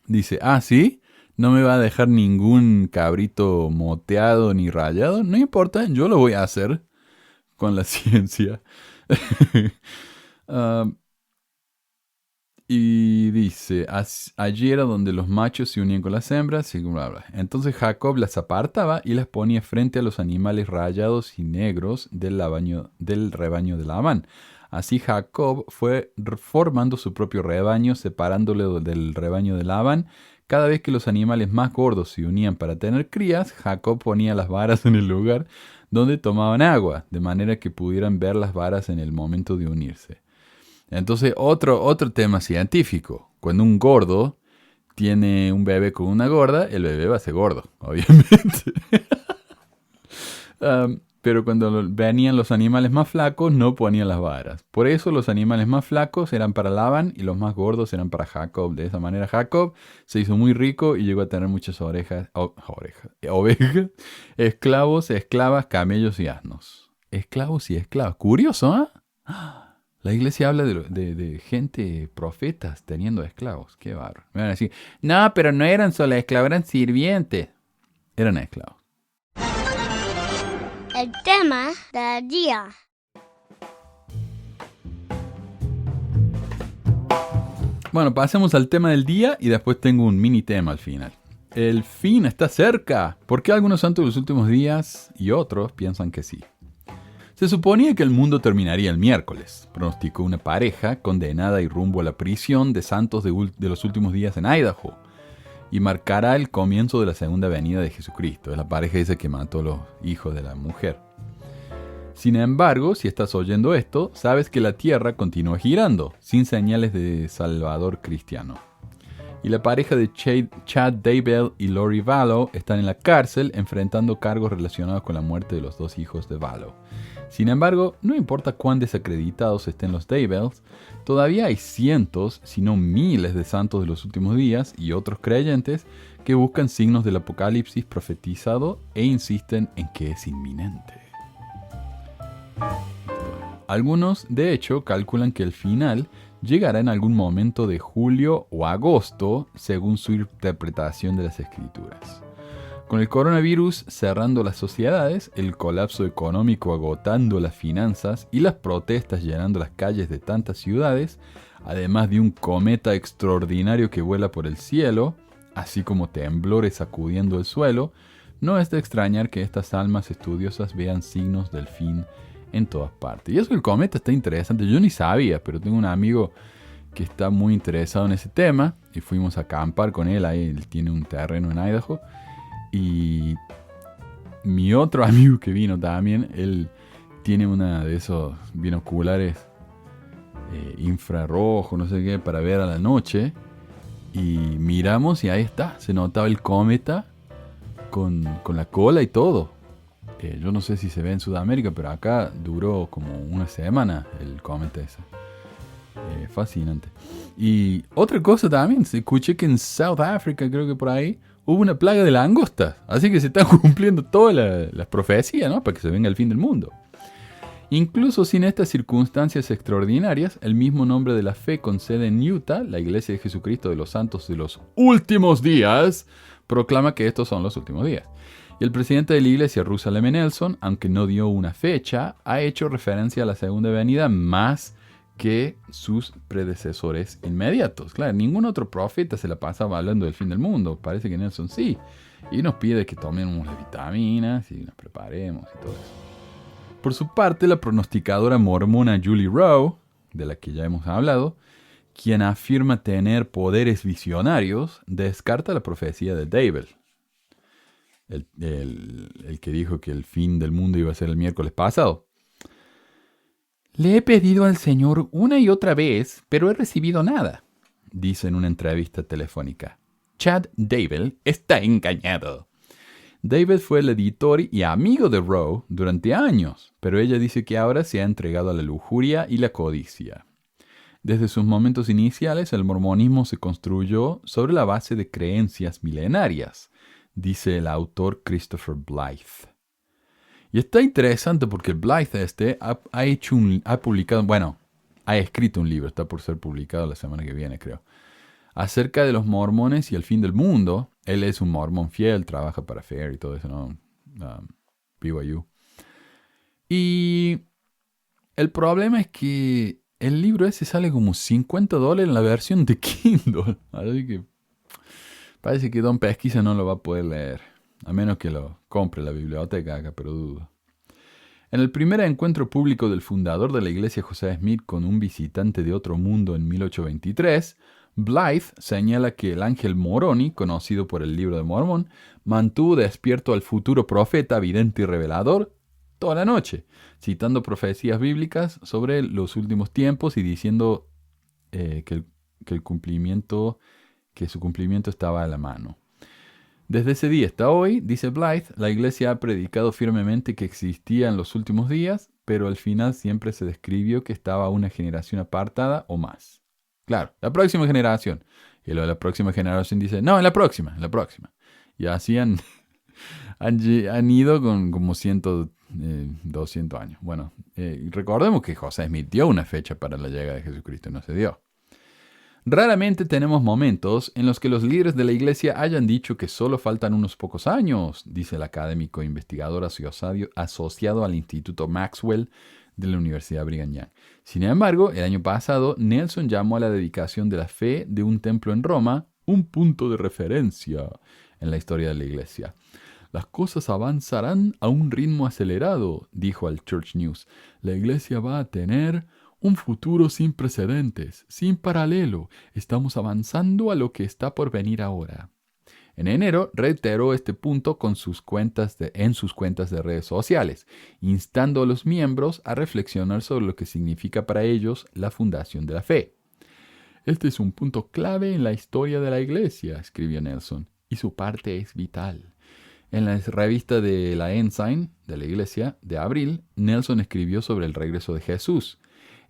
Dice, ¿sí? ¿No me va a dejar ningún cabrito moteado ni rayado? No importa, yo lo voy a hacer con la ciencia. Y dice, allí era donde los machos se unían con las hembras, y bla, bla. Entonces Jacob las apartaba y las ponía frente a los animales rayados y negros del rebaño de Labán. Así Jacob fue formando su propio rebaño, separándolo del rebaño de Labán. Cada vez que los animales más gordos se unían para tener crías, Jacob ponía las varas en el lugar donde tomaban agua, de manera que pudieran ver las varas en el momento de unirse. Entonces, otro tema científico. Cuando un gordo tiene un bebé con una gorda, el bebé va a ser gordo, obviamente. Pero cuando venían los animales más flacos, no ponían las varas. Por eso los animales más flacos eran para Labán y los más gordos eran para Jacob. De esa manera Jacob se hizo muy rico y llegó a tener muchas ovejas, esclavos, esclavas, camellos y asnos. esclavos y esclavas. Curioso, ¿eh? La iglesia habla de gente, profetas, teniendo esclavos. Qué bárbaro. Me van a decir, no, pero no eran solo esclavos, eran sirvientes. Eran esclavos. El tema del día. Bueno, pasemos al tema del día y después tengo un mini tema al final. El fin está cerca. ¿Por qué algunos santos de los últimos días y otros piensan que sí? Se suponía que el mundo terminaría el miércoles, pronosticó una pareja condenada y rumbo a la prisión de santos de los últimos días en Idaho, y marcará el comienzo de la segunda venida de Jesucristo. Es la pareja esa que mató a los hijos de la mujer. Sin embargo, si estás oyendo esto, sabes que la Tierra continúa girando, sin señales de salvador cristiano. Y la pareja de Chad Daybell y Lori Vallow están en la cárcel enfrentando cargos relacionados con la muerte de los dos hijos de Vallow. Sin embargo, no importa cuán desacreditados estén los Daybells, todavía hay cientos, si no miles de santos de los últimos días y otros creyentes que buscan signos del apocalipsis profetizado e insisten en que es inminente. Algunos, de hecho, calculan que el final llegará en algún momento de julio o agosto, según su interpretación de las escrituras. Con el coronavirus cerrando las sociedades, el colapso económico agotando las finanzas y las protestas llenando las calles de tantas ciudades, además de un cometa extraordinario que vuela por el cielo, así como temblores sacudiendo el suelo, no es de extrañar que estas almas estudiosas vean signos del fin en todas partes. Y eso el cometa está interesante. Yo ni sabía, pero tengo un amigo que está muy interesado en ese tema y fuimos a acampar con él. Ahí él tiene un terreno en Idaho. Y mi otro amigo que vino también, él tiene una de esos binoculares infrarrojo, no sé qué, para ver a la noche. Y miramos y ahí está, se notaba el cometa con la cola y todo. Yo no sé si se ve en Sudamérica, pero acá duró como una semana el cometa ese. Fascinante. Y otra cosa también, escuché que en South Africa, creo que por ahí, hubo una plaga de langostas. Así que se están cumpliendo todas las profecías, ¿no? Para que se venga el fin del mundo. Incluso sin estas circunstancias extraordinarias, el mismo nombre de la fe con sede en Utah, la Iglesia de Jesucristo de los Santos de los Últimos Días, proclama que estos son los últimos días. Y el presidente de la Iglesia, Russell M. Nelson, aunque no dio una fecha, ha hecho referencia a la segunda venida más que sus predecesores inmediatos. Claro, ningún otro profeta se la pasaba hablando del fin del mundo. Parece que Nelson sí. Y nos pide que tomemos las vitaminas y nos preparemos y todo eso. Por su parte, la pronosticadora mormona Julie Rowe, de la que ya hemos hablado, quien afirma tener poderes visionarios, descarta la profecía de Daybell. El que dijo que el fin del mundo iba a ser el miércoles pasado. Le he pedido al Señor una y otra vez, pero he recibido nada, dice en una entrevista telefónica. Chad Daybell está engañado. David fue el editor y amigo de Rowe durante años, pero ella dice que ahora se ha entregado a la lujuria y la codicia. Desde sus momentos iniciales, el mormonismo se construyó sobre la base de creencias milenarias, dice el autor Christopher Blythe. Y está interesante porque Blythe ha escrito un libro, está por ser publicado la semana que viene, creo, acerca de los mormones y el fin del mundo. Él es un mormón fiel, trabaja para FAIR y todo eso, ¿no? BYU. Y el problema es que el libro ese sale como $50 en la versión de Kindle. Así que parece que Don Pesquisa no lo va a poder leer, a menos que lo compre la biblioteca acá, pero dudo. En el primer encuentro público del fundador de la iglesia José Smith con un visitante de otro mundo en 1823, Blythe señala que el ángel Moroni, conocido por el Libro de Mormón, mantuvo despierto al futuro profeta, vidente y revelador toda la noche, citando profecías bíblicas sobre los últimos tiempos y diciendo que su cumplimiento estaba a la mano. Desde ese día hasta hoy, dice Blythe, la iglesia ha predicado firmemente que existía en los últimos días, pero al final siempre se describió que estaba una generación apartada o más. Claro, la próxima generación. Y luego la próxima generación dice, no, en la próxima. Y así han ido con como 200 años. Bueno, recordemos que José Smith dio una fecha para la llegada de Jesucristo y no se dio. Raramente tenemos momentos en los que los líderes de la iglesia hayan dicho que solo faltan unos pocos años, dice el académico e investigador asociado al Instituto Maxwell de la Universidad Brigham Young. Sin embargo, el año pasado, Nelson llamó a la dedicación de la fe de un templo en Roma un punto de referencia en la historia de la iglesia. Las cosas avanzarán a un ritmo acelerado, dijo al Church News. La iglesia va a tener un futuro sin precedentes, sin paralelo. Estamos avanzando a lo que está por venir ahora. En enero reiteró este punto en sus cuentas de redes sociales, instando a los miembros a reflexionar sobre lo que significa para ellos la fundación de la fe. Este es un punto clave en la historia de la iglesia, escribió Nelson, y su parte es vital. En la revista de la Ensign, de la iglesia, de abril, Nelson escribió sobre el regreso de Jesús.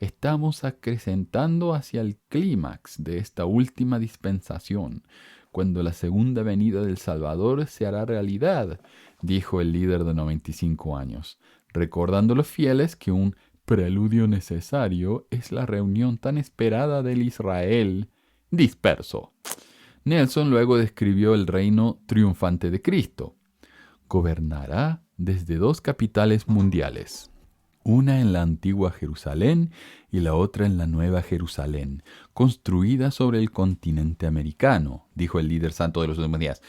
Estamos acrecentando hacia el clímax de esta última dispensación, cuando la segunda venida del Salvador se hará realidad, dijo el líder de 95 años, recordando a los fieles que un preludio necesario es la reunión tan esperada del Israel disperso. Nelson luego describió el reino triunfante de Cristo. Gobernará desde 2 capitales mundiales, una en la antigua Jerusalén y la otra en la nueva Jerusalén, construida sobre el continente americano, dijo el líder santo de los últimos días.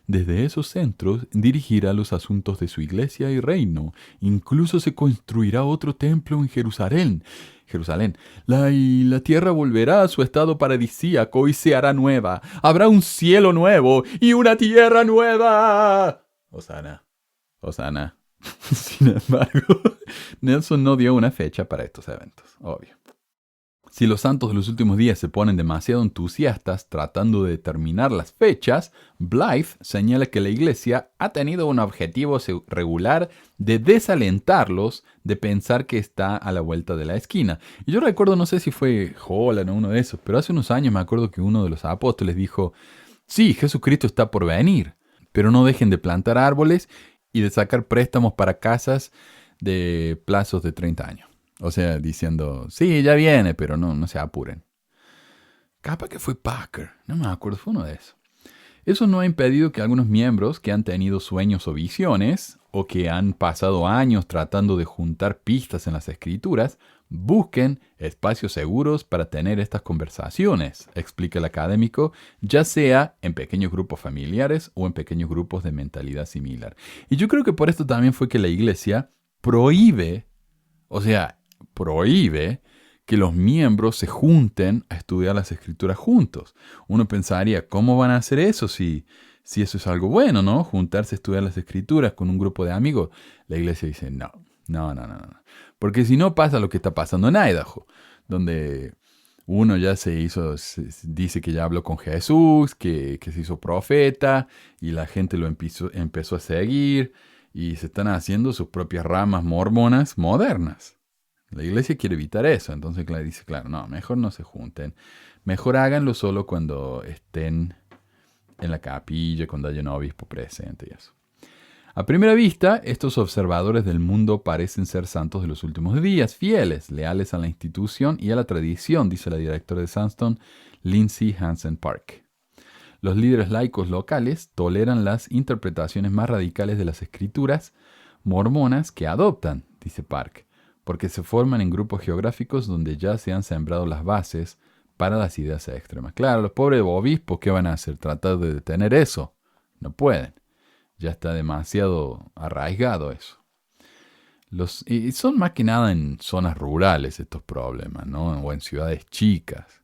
Desde esos centros dirigirá los asuntos de su iglesia y reino. Incluso se construirá otro templo en Jerusalén. La tierra volverá a su estado paradisíaco y se hará nueva. Habrá un cielo nuevo y una tierra nueva. Hosana. Sin embargo, Nelson no dio una fecha para estos eventos, obvio. Si los santos de los últimos días se ponen demasiado entusiastas tratando de determinar las fechas, Blythe señala que la iglesia ha tenido un objetivo regular de desalentarlos de pensar que está a la vuelta de la esquina. Y yo recuerdo, no sé si fue Holland o uno de esos, pero hace unos años me acuerdo que uno de los apóstoles dijo, sí, Jesucristo está por venir, pero no dejen de plantar árboles y de sacar préstamos para casas de plazos de 30 años. O sea, diciendo, sí, ya viene, pero no se apuren. Capaz que fue Parker, no me acuerdo, fue uno de esos. Eso no ha impedido que algunos miembros que han tenido sueños o visiones, o que han pasado años tratando de juntar pistas en las escrituras, busquen espacios seguros para tener estas conversaciones, explica el académico, ya sea en pequeños grupos familiares o en pequeños grupos de mentalidad similar. Y yo creo que por esto también fue que la iglesia prohíbe que los miembros se junten a estudiar las escrituras juntos. Uno pensaría, ¿cómo van a hacer eso si eso es algo bueno, ¿no? Juntarse a estudiar las escrituras con un grupo de amigos. La iglesia dice, no. Porque si no pasa lo que está pasando en Idaho, donde uno ya dice que ya habló con Jesús, que se hizo profeta, y la gente lo empezó a seguir, y se están haciendo sus propias ramas mormonas modernas. La iglesia quiere evitar eso, entonces dice, claro, no, mejor no se junten. Mejor háganlo solo cuando estén en la capilla, cuando haya un obispo presente y eso. A primera vista, estos observadores del mundo parecen ser santos de los últimos días, fieles, leales a la institución y a la tradición, dice la directora de Sandstone, Lindsay Hansen Park. Los líderes laicos locales toleran las interpretaciones más radicales de las escrituras mormonas que adoptan, dice Park, porque se forman en grupos geográficos donde ya se han sembrado las bases para las ideas extremas. Claro, los pobres obispos, ¿qué van a hacer? ¿Tratar de detener eso? No pueden. Ya está demasiado arraigado eso. Y son más que nada en zonas rurales estos problemas, ¿no? O en ciudades chicas.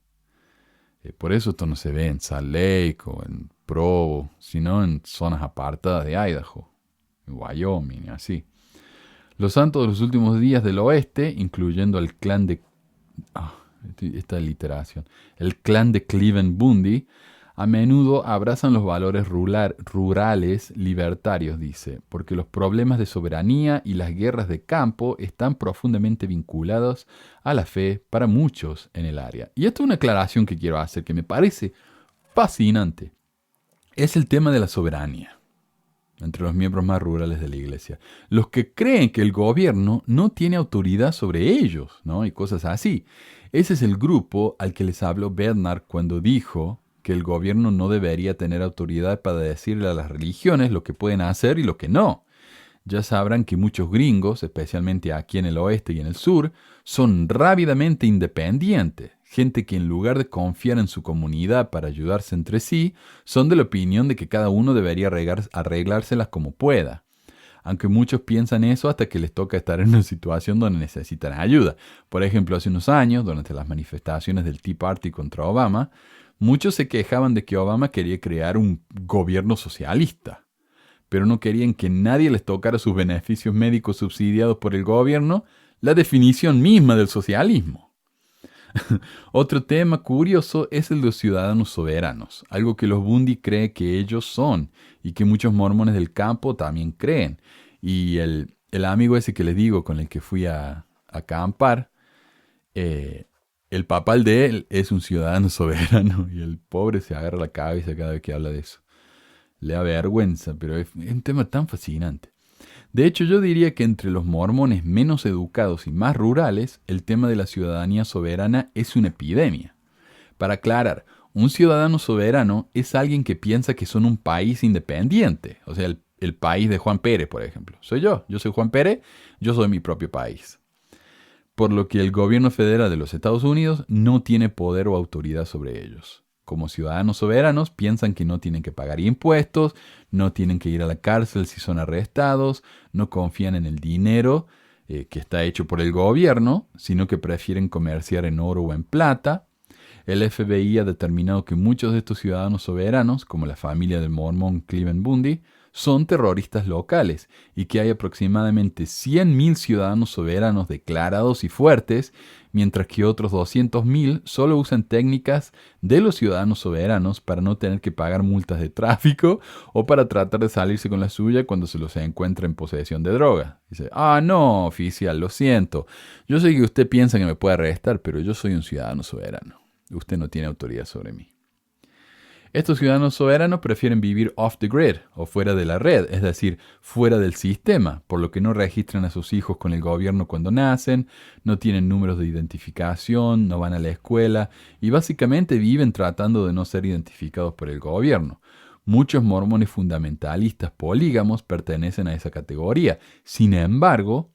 Por eso esto no se ve en Salt Lake o en Provo, sino en zonas apartadas de Idaho, en Wyoming, así. Los santos de los últimos días del oeste, incluyendo el clan de... esta literación. El clan de Cleveland Bundy, a menudo abrazan los valores rurales libertarios, dice, porque los problemas de soberanía y las guerras de campo están profundamente vinculados a la fe para muchos en el área. Y esta es una aclaración que quiero hacer, que me parece fascinante. Es el tema de la soberanía. entre los miembros más rurales de la iglesia. Los que creen que el gobierno no tiene autoridad sobre ellos, ¿no? Y cosas así. Ese es el grupo al que les habló Bednar cuando dijo que el gobierno no debería tener autoridad para decirle a las religiones lo que pueden hacer y lo que no. Ya sabrán que muchos gringos, especialmente aquí en el oeste y en el sur, son rápidamente independientes. Gente que en lugar de confiar en su comunidad para ayudarse entre sí, son de la opinión de que cada uno debería arreglárselas como pueda. Aunque muchos piensan eso hasta que les toca estar en una situación donde necesitan ayuda. Por ejemplo, hace unos años, durante las manifestaciones del Tea Party contra Obama, muchos se quejaban de que Obama quería crear un gobierno socialista, pero no querían que nadie les tocara sus beneficios médicos subsidiados por el gobierno, la definición misma del socialismo. Otro tema curioso es el de los ciudadanos soberanos, algo que los Bundy creen que ellos son y que muchos mormones del campo también creen. Y el amigo ese que les digo con el que fui a acampar, el papal de él es un ciudadano soberano y el pobre se agarra la cabeza cada vez que habla de eso. Le da vergüenza, pero es un tema tan fascinante. De hecho, yo diría que entre los mormones menos educados y más rurales, el tema de la ciudadanía soberana es una epidemia. Para aclarar, un ciudadano soberano es alguien que piensa que son un país independiente. O sea, el país de Juan Pérez, por ejemplo. Soy yo soy Juan Pérez, yo soy mi propio país. Por lo que el gobierno federal de los Estados Unidos no tiene poder o autoridad sobre ellos. Como ciudadanos soberanos piensan que no tienen que pagar impuestos, no tienen que ir a la cárcel si son arrestados, no confían en el dinero que está hecho por el gobierno, sino que prefieren comerciar en oro o en plata. El FBI ha determinado que muchos de estos ciudadanos soberanos, como la familia del mormón Cleveland Bundy, son terroristas locales y que hay aproximadamente 100,000 ciudadanos soberanos declarados y fuertes, mientras que otros 200,000 solo usan técnicas de los ciudadanos soberanos para no tener que pagar multas de tráfico o para tratar de salirse con la suya cuando se los encuentra en posesión de droga. Dice, no, oficial, lo siento. Yo sé que usted piensa que me puede arrestar, pero yo soy un ciudadano soberano. Usted no tiene autoridad sobre mí. Estos ciudadanos soberanos prefieren vivir off the grid o fuera de la red, es decir, fuera del sistema, por lo que no registran a sus hijos con el gobierno cuando nacen, no tienen números de identificación, no van a la escuela y básicamente viven tratando de no ser identificados por el gobierno. Muchos mormones fundamentalistas polígamos pertenecen a esa categoría. Sin embargo,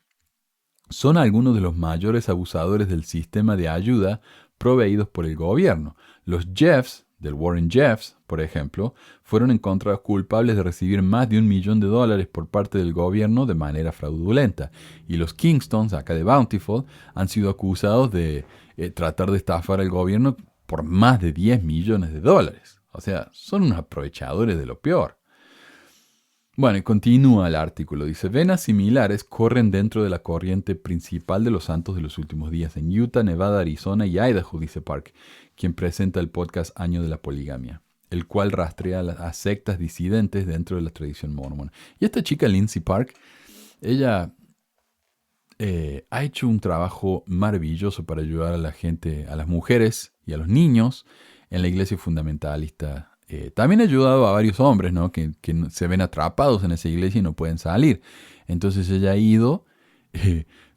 son algunos de los mayores abusadores del sistema de ayuda proveídos por el gobierno. Los Jeffs, del Warren Jeffs, por ejemplo, fueron encontrados culpables de recibir más de $1 millón por parte del gobierno de manera fraudulenta. Y los Kingstons, acá de Bountiful, han sido acusados de tratar de estafar al gobierno por más de $10 millones. O sea, son unos aprovechadores de lo peor. Bueno, y continúa el artículo. Dice, venas similares corren dentro de la corriente principal de los santos de los últimos días en Utah, Nevada, Arizona y Idaho, dice Park, quien presenta el podcast Año de la Poligamia, el cual rastrea a sectas disidentes dentro de la tradición mormona. Y esta chica, Lindsay Park, ella ha hecho un trabajo maravilloso para ayudar a la gente, a las mujeres y a los niños en la iglesia fundamentalista. También ha ayudado a varios hombres, ¿no? que se ven atrapados en esa iglesia y no pueden salir. Entonces ella ha ido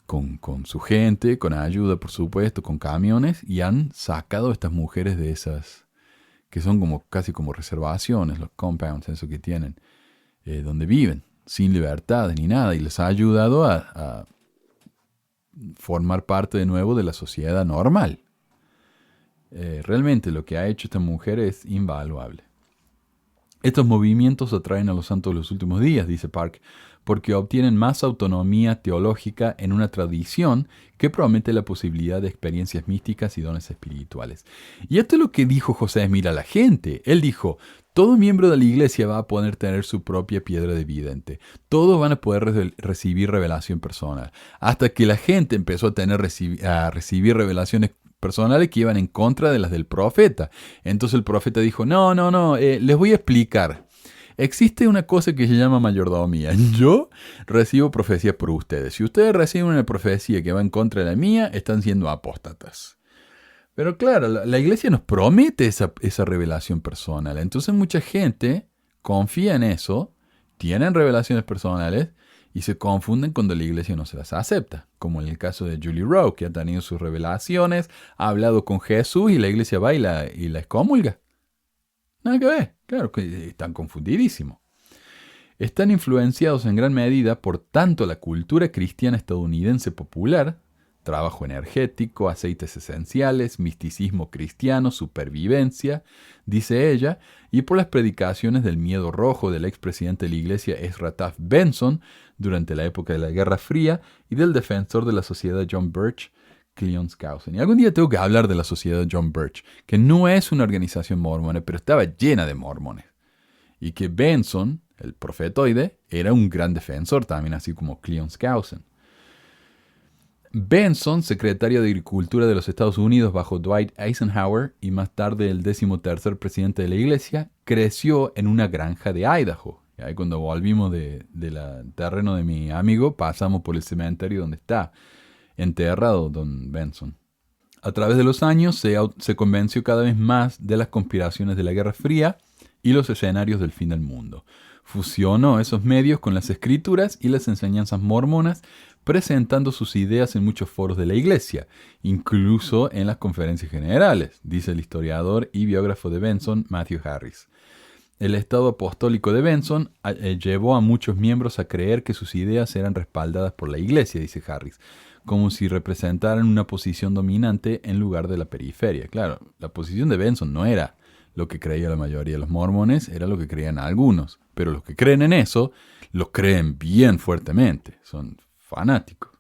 con su gente, con ayuda, por supuesto, con camiones, y han sacado a estas mujeres de esas, que son casi como reservaciones, los compounds, eso que tienen, donde viven, sin libertad ni nada, y les ha ayudado a formar parte de nuevo de la sociedad normal. Realmente lo que ha hecho esta mujer es invaluable. Estos movimientos atraen a los santos de los últimos días, dice Park, porque obtienen más autonomía teológica en una tradición que promete la posibilidad de experiencias místicas y dones espirituales. Y esto es lo que dijo José Smith a la gente. Él dijo, todo miembro de la iglesia va a poder tener su propia piedra de vidente. Todos van a poder recibir revelación personal. Hasta que la gente empezó a recibir revelaciones personales que iban en contra de las del profeta. Entonces el profeta dijo, no, les voy a explicar. Existe una cosa que se llama mayordomía. Yo recibo profecías por ustedes. Si ustedes reciben una profecía que va en contra de la mía, están siendo apóstatas. Pero claro, la iglesia nos promete esa revelación personal. Entonces mucha gente confía en eso tienen revelaciones personales y se confunden cuando la iglesia no se las acepta, como en el caso de Julie Rowe, que ha tenido sus revelaciones, ha hablado con Jesús y la iglesia va y la excomulga. Nada que ver, claro que están confundidísimos. Están influenciados en gran medida por tanto la cultura cristiana estadounidense popular, trabajo energético, aceites esenciales, misticismo cristiano, supervivencia, dice ella, y por las predicaciones del miedo rojo del expresidente de la iglesia Ezra Taft Benson durante la época de la Guerra Fría y del defensor de la sociedad John Birch, Cleon Skousen. Y algún día tengo que hablar de la sociedad John Birch, que no es una organización mormona, pero estaba llena de mormones. Y que Benson, el profetoide, era un gran defensor también, así como Cleon Skousen. Benson, secretario de Agricultura de los Estados Unidos bajo Dwight Eisenhower y más tarde el 13º presidente de la iglesia, creció en una granja de Idaho. Y ahí cuando volvimos del terreno de mi amigo, pasamos por el cementerio donde está enterrado don Benson. A través de los años se convenció cada vez más de las conspiraciones de la Guerra Fría y los escenarios del fin del mundo. Fusionó esos medios con las escrituras y las enseñanzas mormonas, presentando sus ideas en muchos foros de la iglesia, incluso en las conferencias generales, dice el historiador y biógrafo de Benson, Matthew Harris. El estado apostólico de Benson llevó a muchos miembros a creer que sus ideas eran respaldadas por la iglesia, dice Harris, como si representaran una posición dominante en lugar de la periferia. Claro, la posición de Benson no era lo que creía la mayoría de los mormones, era lo que creían algunos. Pero los que creen en eso, lo creen bien fuertemente. Son fanáticos.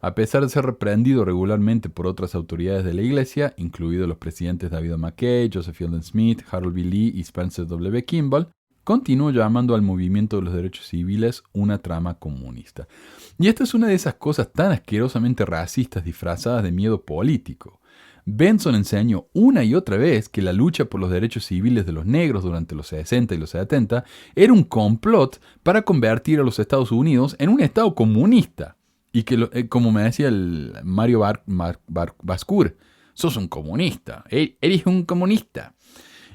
A pesar de ser reprendido regularmente por otras autoridades de la iglesia, incluidos los presidentes David McKay, Joseph Fielding Smith, Harold B. Lee y Spencer W. Kimball, continuó llamando al movimiento de los derechos civiles una trama comunista. Y esta es una de esas cosas tan asquerosamente racistas disfrazadas de miedo político. Benson enseñó una y otra vez que la lucha por los derechos civiles de los negros durante los 60 y los 70 era un complot para convertir a los Estados Unidos en un estado comunista. Y que, como me decía el Mario Bascur, sos un comunista, eres un comunista.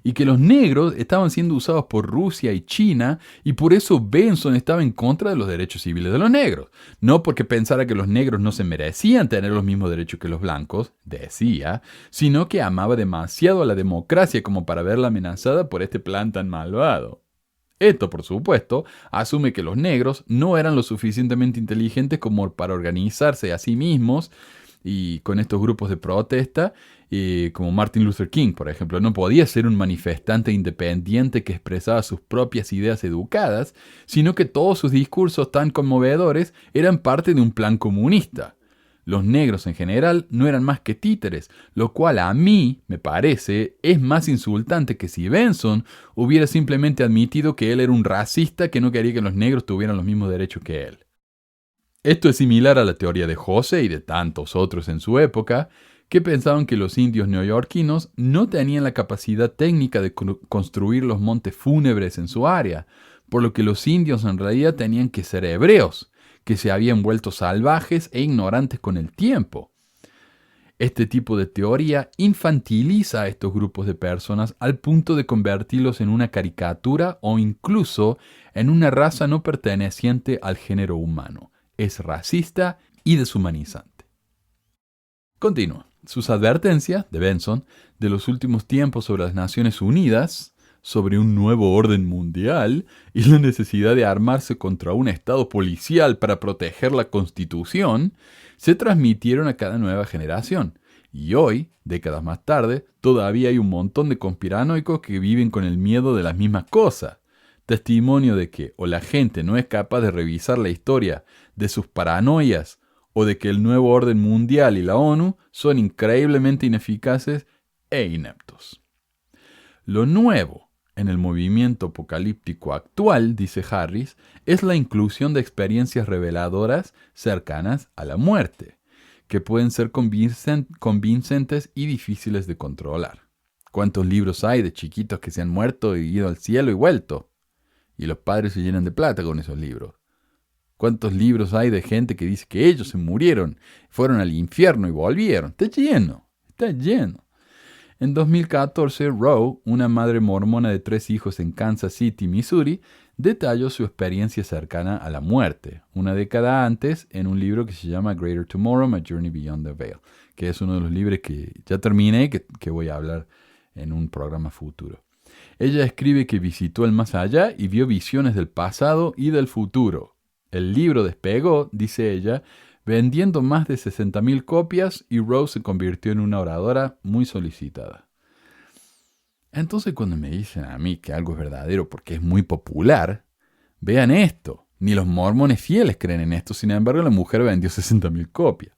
Y que los negros estaban siendo usados por Rusia y China, y por eso Benson estaba en contra de los derechos civiles de los negros. No porque pensara que los negros no se merecían tener los mismos derechos que los blancos, decía, sino que amaba demasiado a la democracia como para verla amenazada por este plan tan malvado. Esto, por supuesto, asume que los negros no eran lo suficientemente inteligentes como para organizarse a sí mismos y con estos grupos de protesta, como Martin Luther King, por ejemplo. No podía ser un manifestante independiente que expresaba sus propias ideas educadas, sino que todos sus discursos tan conmovedores eran parte de un plan comunista. Los negros en general no eran más que títeres, lo cual a mí, me parece, es más insultante que si Benson hubiera simplemente admitido que él era un racista que no quería que los negros tuvieran los mismos derechos que él. Esto es similar a la teoría de José y de tantos otros en su época, que pensaban que los indios neoyorquinos no tenían la capacidad técnica de construir los montes fúnebres en su área, por lo que los indios en realidad tenían que ser hebreos, que se habían vuelto salvajes e ignorantes con el tiempo. Este tipo de teoría infantiliza a estos grupos de personas al punto de convertirlos en una caricatura o incluso en una raza no perteneciente al género humano. Es racista y deshumanizante. Continúa. Sus advertencias, de Benson, de los últimos tiempos sobre las Naciones Unidas, sobre un nuevo orden mundial y la necesidad de armarse contra un estado policial para proteger la Constitución, se transmitieron a cada nueva generación. Y hoy, décadas más tarde, todavía hay un montón de conspiranoicos que viven con el miedo de las mismas cosas. Testimonio de que o la gente no es capaz de revisar la historia de sus paranoias o de que el nuevo orden mundial y la ONU son increíblemente ineficaces e ineptos. Lo nuevo en el movimiento apocalíptico actual, dice Harris, es la inclusión de experiencias reveladoras cercanas a la muerte, que pueden ser convincentes y difíciles de controlar. ¿Cuántos libros hay de chiquitos que se han muerto y ido al cielo y vuelto? Y los padres se llenan de plata con esos libros. ¿Cuántos libros hay de gente que dice que ellos se murieron, fueron al infierno y volvieron? Está lleno, está lleno. En 2014, Rowe, una madre mormona de 3 hijos en Kansas City, Missouri, detalló su experiencia cercana a la muerte, una década antes, en un libro que se llama Greater Tomorrow, A Journey Beyond the Veil, que es uno de los libros que ya terminé, que voy a hablar en un programa futuro. Ella escribe que visitó el más allá y vio visiones del pasado y del futuro. El libro despegó, dice ella, vendiendo más de 60,000 copias y Rose se convirtió en una oradora muy solicitada. Entonces cuando me dicen a mí que algo es verdadero porque es muy popular, vean esto. Ni los mormones fieles creen en esto, sin embargo la mujer vendió 60,000 copias.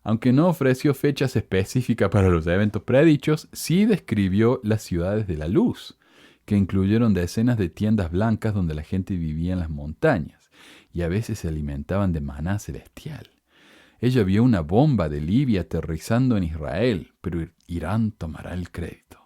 Aunque no ofreció fechas específicas para los eventos predichos, sí describió las ciudades de la luz, que incluyeron decenas de tiendas blancas donde la gente vivía en las montañas y a veces se alimentaban de maná celestial. Ella vio una bomba de Libia aterrizando en Israel, pero Irán tomará el crédito.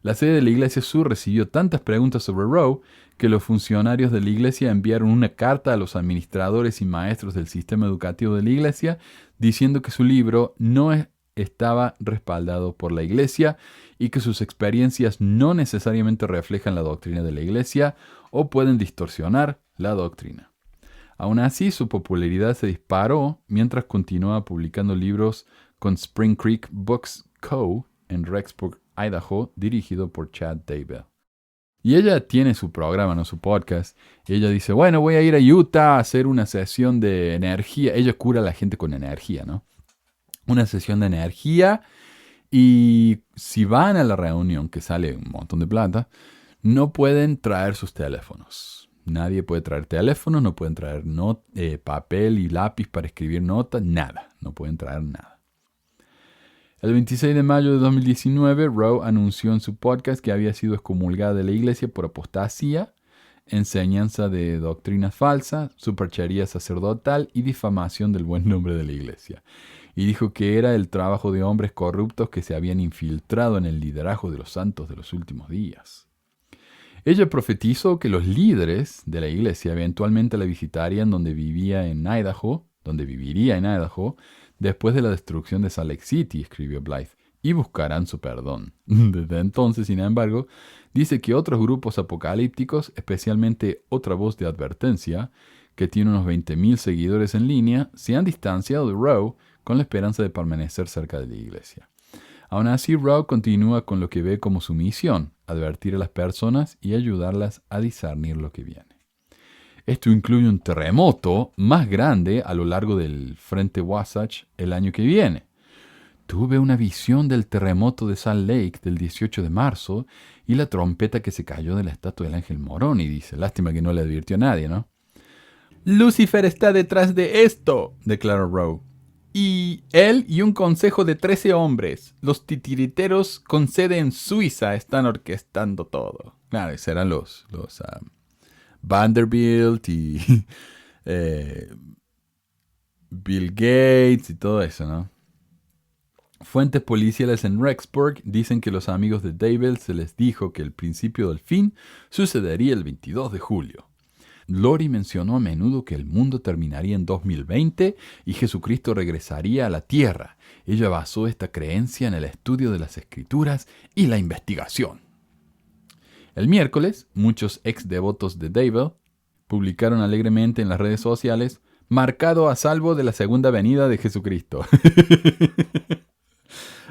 La sede de la Iglesia Sur recibió tantas preguntas sobre Roe que los funcionarios de la Iglesia enviaron una carta a los administradores y maestros del sistema educativo de la Iglesia diciendo que su libro no estaba respaldado por la Iglesia y que sus experiencias no necesariamente reflejan la doctrina de la Iglesia o pueden distorsionar la doctrina. Aún así, su popularidad se disparó mientras continuaba publicando libros con Spring Creek Books Co. en Rexburg, Idaho, dirigido por Chad Daybell. Y ella tiene su programa, no su podcast. Y ella dice, bueno, voy a ir a Utah a hacer una sesión de energía. Ella cura a la gente con energía, ¿no? Una sesión de energía. Y si van a la reunión, que sale un montón de plata, no pueden traer sus teléfonos. Nadie puede traer teléfonos, no pueden traer papel y lápiz para escribir notas, nada. No pueden traer nada. El 26 de mayo de 2019, Roe anunció en su podcast que había sido excomulgada de la iglesia por apostasía, enseñanza de doctrinas falsas, superchería sacerdotal y difamación del buen nombre de la iglesia. Y dijo que era el trabajo de hombres corruptos que se habían infiltrado en el liderazgo de los santos de los últimos días. Ella profetizó que los líderes de la iglesia eventualmente la visitarían donde viviría en Idaho, después de la destrucción de Salt Lake City, escribió Blythe, y buscarán su perdón. Desde entonces, sin embargo, dice que otros grupos apocalípticos, especialmente Otra Voz de Advertencia, que tiene unos 20,000 seguidores en línea, se han distanciado de Roe con la esperanza de permanecer cerca de la iglesia. Aún así, Roe continúa con lo que ve como su misión, advertir a las personas y ayudarlas a discernir lo que viene. Esto incluye un terremoto más grande a lo largo del frente Wasatch el año que viene. Tuve una visión del terremoto de Salt Lake del 18 de marzo y la trompeta que se cayó de la estatua del ángel Moroni, dice. Lástima que no le advirtió a nadie, ¿no? Lucifer está detrás de esto, declaró Roe. Y él y un consejo de 13 hombres, los titiriteros con sede en Suiza, están orquestando todo. Claro, serán los Vanderbilt y Bill Gates y todo eso, ¿no? Fuentes policiales en Rexburg dicen que los amigos de Daybell se les dijo que el principio del fin sucedería el 22 de julio. Lori mencionó a menudo que el mundo terminaría en 2020 y Jesucristo regresaría a la tierra. Ella basó esta creencia en el estudio de las Escrituras y la investigación. El miércoles, muchos ex devotos de Daybell publicaron alegremente en las redes sociales, marcado a salvo de la segunda venida de Jesucristo.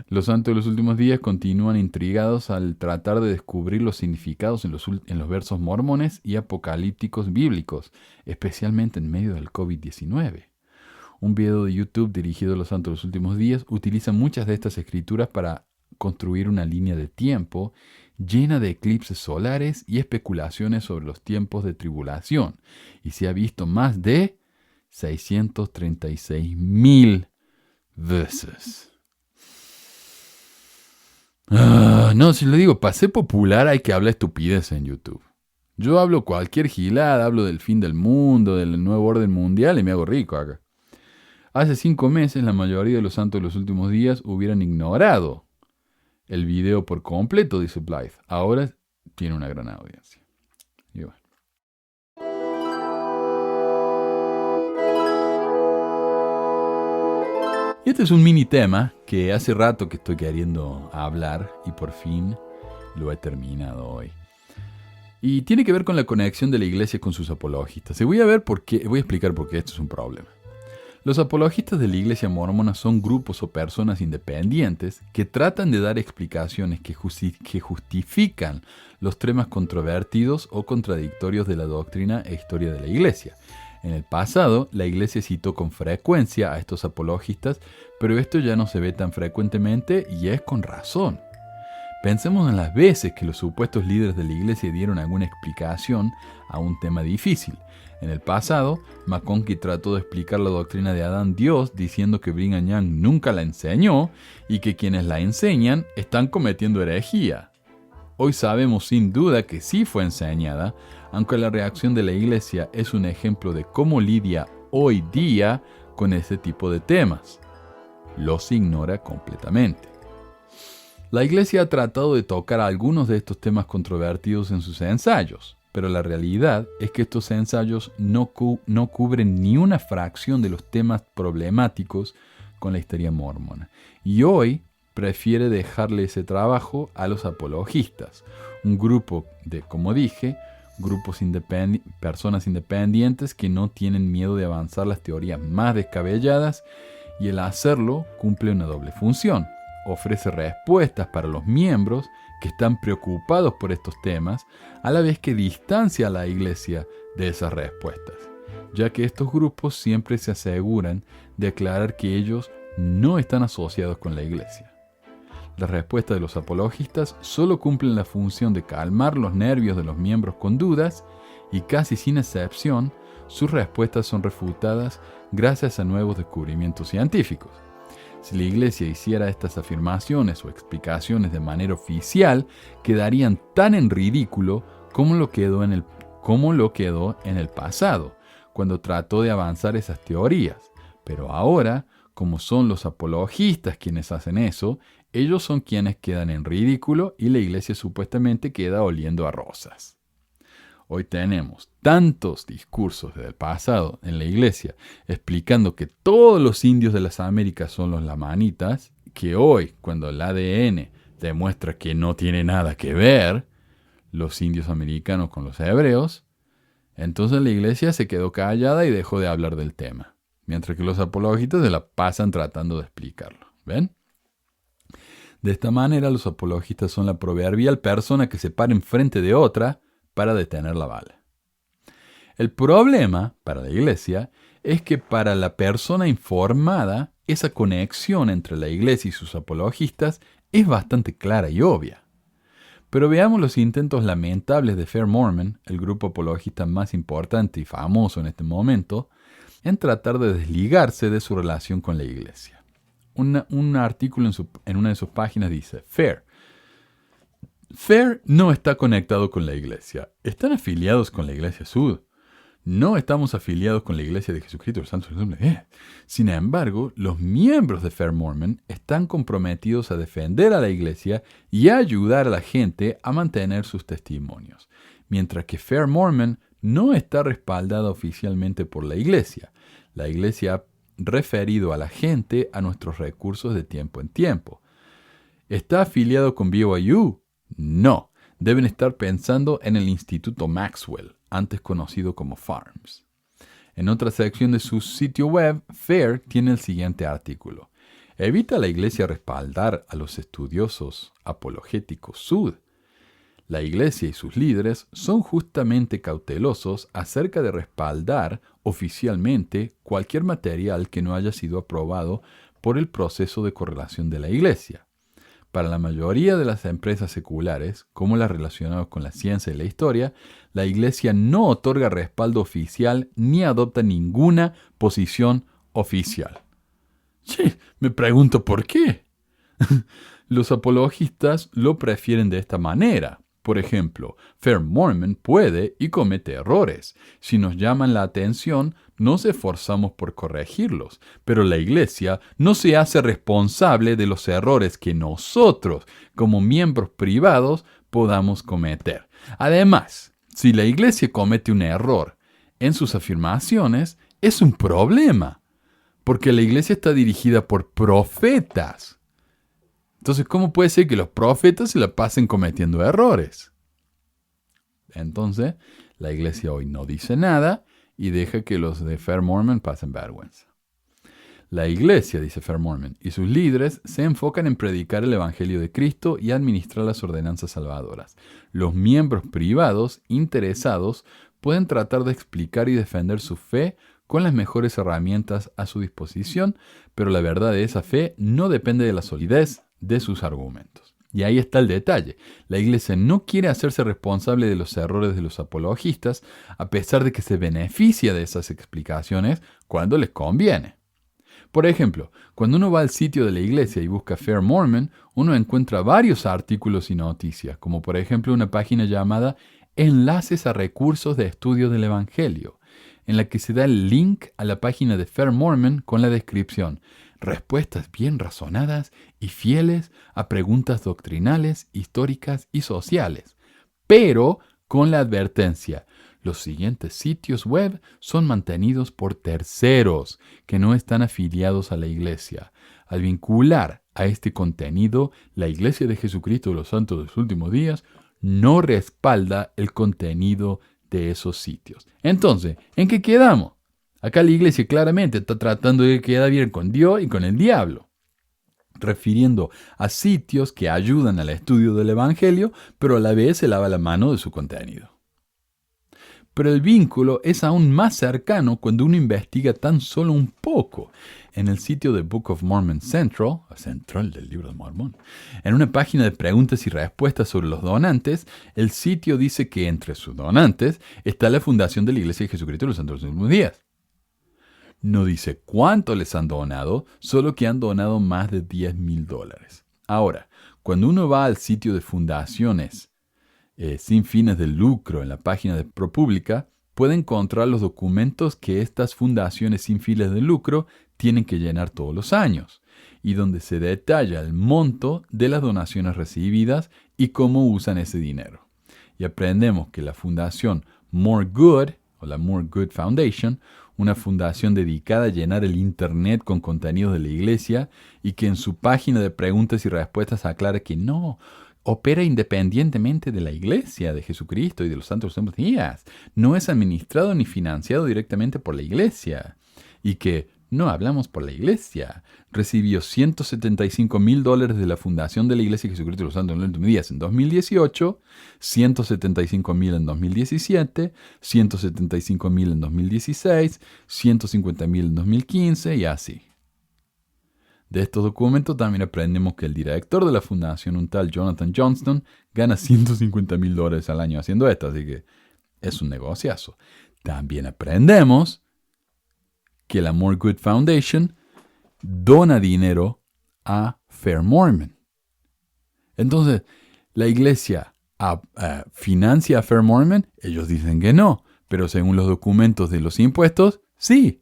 Los santos de los últimos días continúan intrigados al tratar de descubrir los significados en los versos mormones y apocalípticos bíblicos, especialmente en medio del COVID-19. Un video de YouTube dirigido a los santos de los últimos días utiliza muchas de estas escrituras para construir una línea de tiempo llena de eclipses solares y especulaciones sobre los tiempos de tribulación, y se ha visto más de 636,000 veces. No, si le digo, para ser popular hay que hablar estupidez en YouTube. Yo hablo cualquier gilada, hablo del fin del mundo, del nuevo orden mundial y me hago rico acá. Hace 5 meses la mayoría de los santos de los últimos días hubieran ignorado el video por completo, dice Blythe. Ahora tiene una gran audiencia. Y bueno. Y este es un mini tema que hace rato que estoy queriendo hablar y por fin lo he terminado hoy. Y tiene que ver con la conexión de la iglesia con sus apologistas. Y voy a explicar por qué esto es un problema. Los apologistas de la iglesia mormona son grupos o personas independientes que tratan de dar explicaciones que justifican los temas controvertidos o contradictorios de la doctrina e historia de la iglesia. En el pasado, la iglesia citó con frecuencia a estos apologistas, pero esto ya no se ve tan frecuentemente y es con razón. Pensemos en las veces que los supuestos líderes de la iglesia dieron alguna explicación a un tema difícil. En el pasado, McConkie trató de explicar la doctrina de Adán Dios diciendo que Brigham Young nunca la enseñó y que quienes la enseñan están cometiendo herejía. Hoy sabemos sin duda que sí fue enseñada, aunque la reacción de la iglesia es un ejemplo de cómo lidia hoy día con ese tipo de temas. Los ignora completamente. La iglesia ha tratado de tocar algunos de estos temas controvertidos en sus ensayos, pero la realidad es que estos ensayos no cubren ni una fracción de los temas problemáticos con la historia mormona. Y hoy prefiere dejarle ese trabajo a los apologistas, un grupo de, como dije, personas independientes que no tienen miedo de avanzar las teorías más descabelladas, y el hacerlo cumple una doble función. Ofrece respuestas para los miembros que están preocupados por estos temas, a la vez que distancia a la iglesia de esas respuestas, ya que estos grupos siempre se aseguran de aclarar que ellos no están asociados con la iglesia. Las respuestas de los apologistas solo cumplen la función de calmar los nervios de los miembros con dudas, y casi sin excepción, sus respuestas son refutadas gracias a nuevos descubrimientos científicos. Si la iglesia hiciera estas afirmaciones o explicaciones de manera oficial, quedarían tan en ridículo como lo quedó en el pasado, cuando trató de avanzar esas teorías. Pero ahora, como son los apologistas quienes hacen eso, ellos son quienes quedan en ridículo y la iglesia supuestamente queda oliendo a rosas. Hoy tenemos tantos discursos del pasado en la iglesia explicando que todos los indios de las Américas son los lamanitas, que hoy, cuando el ADN demuestra que no tiene nada que ver los indios americanos con los hebreos, entonces la iglesia se quedó callada y dejó de hablar del tema, mientras que los apologistas se la pasan tratando de explicarlo. ¿Ven? De esta manera, los apologistas son la proverbial persona que se para enfrente de otra para detener la bala. El problema para la iglesia es que para la persona informada, esa conexión entre la iglesia y sus apologistas es bastante clara y obvia. Pero veamos los intentos lamentables de Fair Mormon, el grupo apologista más importante y famoso en este momento, en tratar de desligarse de su relación con la iglesia. Un artículo en una de sus páginas dice: Fair no está conectado con la iglesia. Están afiliados con la iglesia Sud. No estamos afiliados con la iglesia de Jesucristo del Santo Resumen. Sin embargo, los miembros de Fair Mormon están comprometidos a defender a la iglesia y a ayudar a la gente a mantener sus testimonios. Mientras que Fair Mormon no está respaldada oficialmente por la iglesia. La iglesia ha referido a la gente a nuestros recursos de tiempo en tiempo. ¿Está afiliado con BYU? No, deben estar pensando en el Instituto Maxwell, antes conocido como FARMS. En otra sección de su sitio web, Fair tiene el siguiente artículo: ¿evita la iglesia respaldar a los estudiosos apologéticos Sud? La iglesia y sus líderes son justamente cautelosos acerca de respaldar oficialmente cualquier material que no haya sido aprobado por el proceso de correlación de la iglesia. Para la mayoría de las empresas seculares, como las relacionadas con la ciencia y la historia, la iglesia no otorga respaldo oficial ni adopta ninguna posición oficial. Sí, me pregunto por qué. Los apologistas lo prefieren de esta manera. Por ejemplo, Fair Mormon puede y comete errores. Si nos llaman la atención, nos esforzamos por corregirlos, pero la iglesia no se hace responsable de los errores que nosotros, como miembros privados, podamos cometer. Además, si la iglesia comete un error en sus afirmaciones, es un problema, porque la iglesia está dirigida por profetas. Entonces, ¿cómo puede ser que los profetas se la pasen cometiendo errores? Entonces, la iglesia hoy no dice nada y deja que los de Fair Mormon pasen vergüenza. La iglesia, dice Fair Mormon, y sus líderes se enfocan en predicar el Evangelio de Cristo y administrar las ordenanzas salvadoras. Los miembros privados interesados pueden tratar de explicar y defender su fe con las mejores herramientas a su disposición, pero la verdad de esa fe no depende de la solidez de sus argumentos. Y ahí está el detalle. La iglesia no quiere hacerse responsable de los errores de los apologistas, a pesar de que se beneficia de esas explicaciones cuando les conviene. Por ejemplo, cuando uno va al sitio de la iglesia y busca Fair Mormon, uno encuentra varios artículos y noticias, como por ejemplo una página llamada Enlaces a recursos de estudio del Evangelio, en la que se da el link a la página de Fair Mormon con la descripción: respuestas bien razonadas y fieles a preguntas doctrinales, históricas y sociales, pero con la advertencia: los siguientes sitios web son mantenidos por terceros que no están afiliados a la iglesia. Al vincular a este contenido, la Iglesia de Jesucristo de los Santos de los Últimos Días no respalda el contenido de esos sitios. Entonces, ¿en qué quedamos? Acá la iglesia claramente está tratando de quedar bien con Dios y con el diablo, refiriendo a sitios que ayudan al estudio del Evangelio, pero a la vez se lava la mano de su contenido. Pero el vínculo es aún más cercano cuando uno investiga tan solo un poco. En el sitio de Book of Mormon Central del libro de Mormón, en una página de preguntas y respuestas sobre los donantes, el sitio dice que entre sus donantes está la fundación de la Iglesia de Jesucristo de los Santos de los Últimos Días. No dice cuánto les han donado, solo que han donado más de $10,000. Ahora, cuando uno va al sitio de fundaciones sin fines de lucro en la página de ProPublica, puede encontrar los documentos que estas fundaciones sin fines de lucro tienen que llenar todos los años, y donde se detalla el monto de las donaciones recibidas y cómo usan ese dinero. Y aprendemos que la fundación More Good, o la More Good Foundation, una fundación dedicada a llenar el Internet con contenidos de la iglesia, y que en su página de preguntas y respuestas aclara que no opera independientemente de la Iglesia de Jesucristo y de los Santos de los Últimos Días. No es administrado ni financiado directamente por la Iglesia. Y que no hablamos por la Iglesia. Recibió $175,000 de la Fundación de la Iglesia de Jesucristo de los Santos de los Últimos Días en 2018, $175,000 en 2017, $175,000 en 2016, $150,000 en 2015 y así. De estos documentos también aprendemos que el director de la fundación, un tal Jonathan Johnston, gana $150,000 al año haciendo esto, así que es un negociazo. También aprendemos que la More Good Foundation dona dinero a Fair Mormon. Entonces, ¿la iglesia financia a Fair Mormon? Ellos dicen que no, pero según los documentos de los impuestos, sí.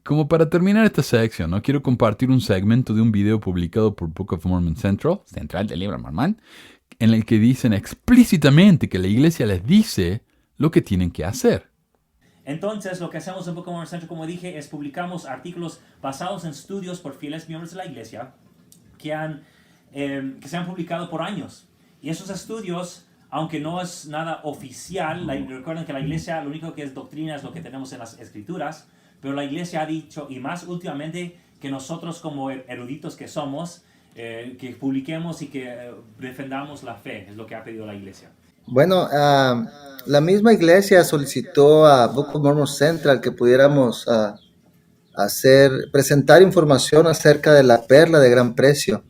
Como para terminar esta sección, ¿no? Quiero compartir un segmento de un video publicado por Book of Mormon Central del libro de Mormón, en el que dicen explícitamente que la iglesia les dice lo que tienen que hacer. Entonces, lo que hacemos en Book of Mormon Central, como dije, es publicamos artículos basados en estudios por fieles miembros de la iglesia que se han publicado por años. Y esos estudios, aunque no es nada oficial, recuerden que la iglesia, lo único que es doctrina es lo que tenemos en las escrituras, pero la iglesia ha dicho, y más últimamente, que nosotros como eruditos que somos, que publiquemos y que defendamos la fe, es lo que ha pedido la iglesia. Bueno, la misma iglesia solicitó a Book of Mormon Central que pudiéramos presentar información acerca de la perla de gran precio.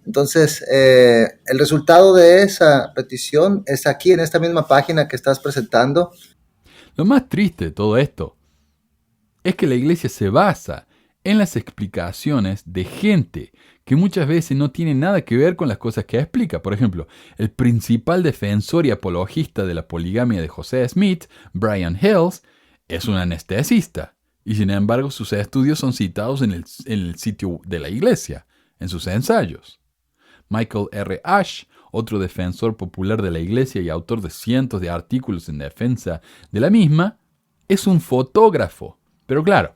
Entonces, el resultado de esa petición es aquí en esta misma página que estás presentando. Lo más triste de todo esto es que la iglesia se basa en las explicaciones de gente que muchas veces no tiene nada que ver con las cosas que explica. Por ejemplo, el principal defensor y apologista de la poligamia de José Smith, Brian Hills, es un anestesista, y sin embargo sus estudios son citados en el sitio de la iglesia, en sus ensayos. Michael R. Ash, otro defensor popular de la iglesia y autor de cientos de artículos en defensa de la misma, es un fotógrafo. Pero claro,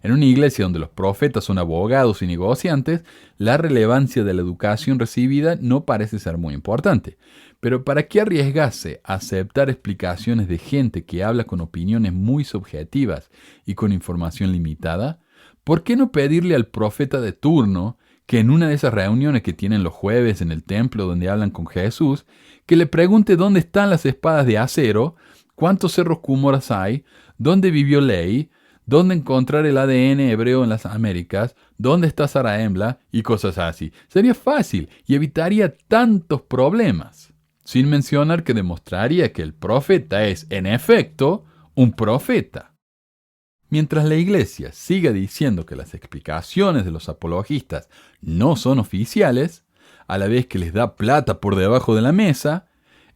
En una iglesia donde los profetas son abogados y negociantes, la relevancia de la educación recibida no parece ser muy importante. Pero ¿para qué arriesgarse a aceptar explicaciones de gente que habla con opiniones muy subjetivas y con información limitada? ¿Por qué no pedirle al profeta de turno que en una de esas reuniones que tienen los jueves en el templo donde hablan con Jesús, que le pregunte dónde están las espadas de acero, cuántos cerros Cúmoras hay, dónde vivió Ley, dónde encontrar el ADN hebreo en las Américas, dónde está Zarahemla y cosas así? Sería fácil y evitaría tantos problemas. Sin mencionar que demostraría que el profeta es, en efecto, un profeta. Mientras la Iglesia siga diciendo que las explicaciones de los apologistas no son oficiales, a la vez que les da plata por debajo de la mesa,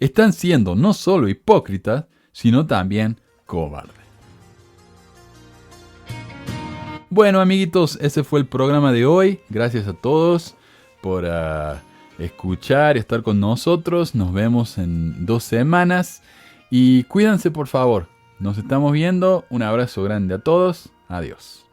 están siendo no solo hipócritas, sino también cobardes. Bueno, amiguitos, ese fue el programa de hoy. Gracias a todos por escuchar y estar con nosotros. Nos vemos en 2 semanas. Y cuídense, por favor. Nos estamos viendo. Un abrazo grande a todos. Adiós.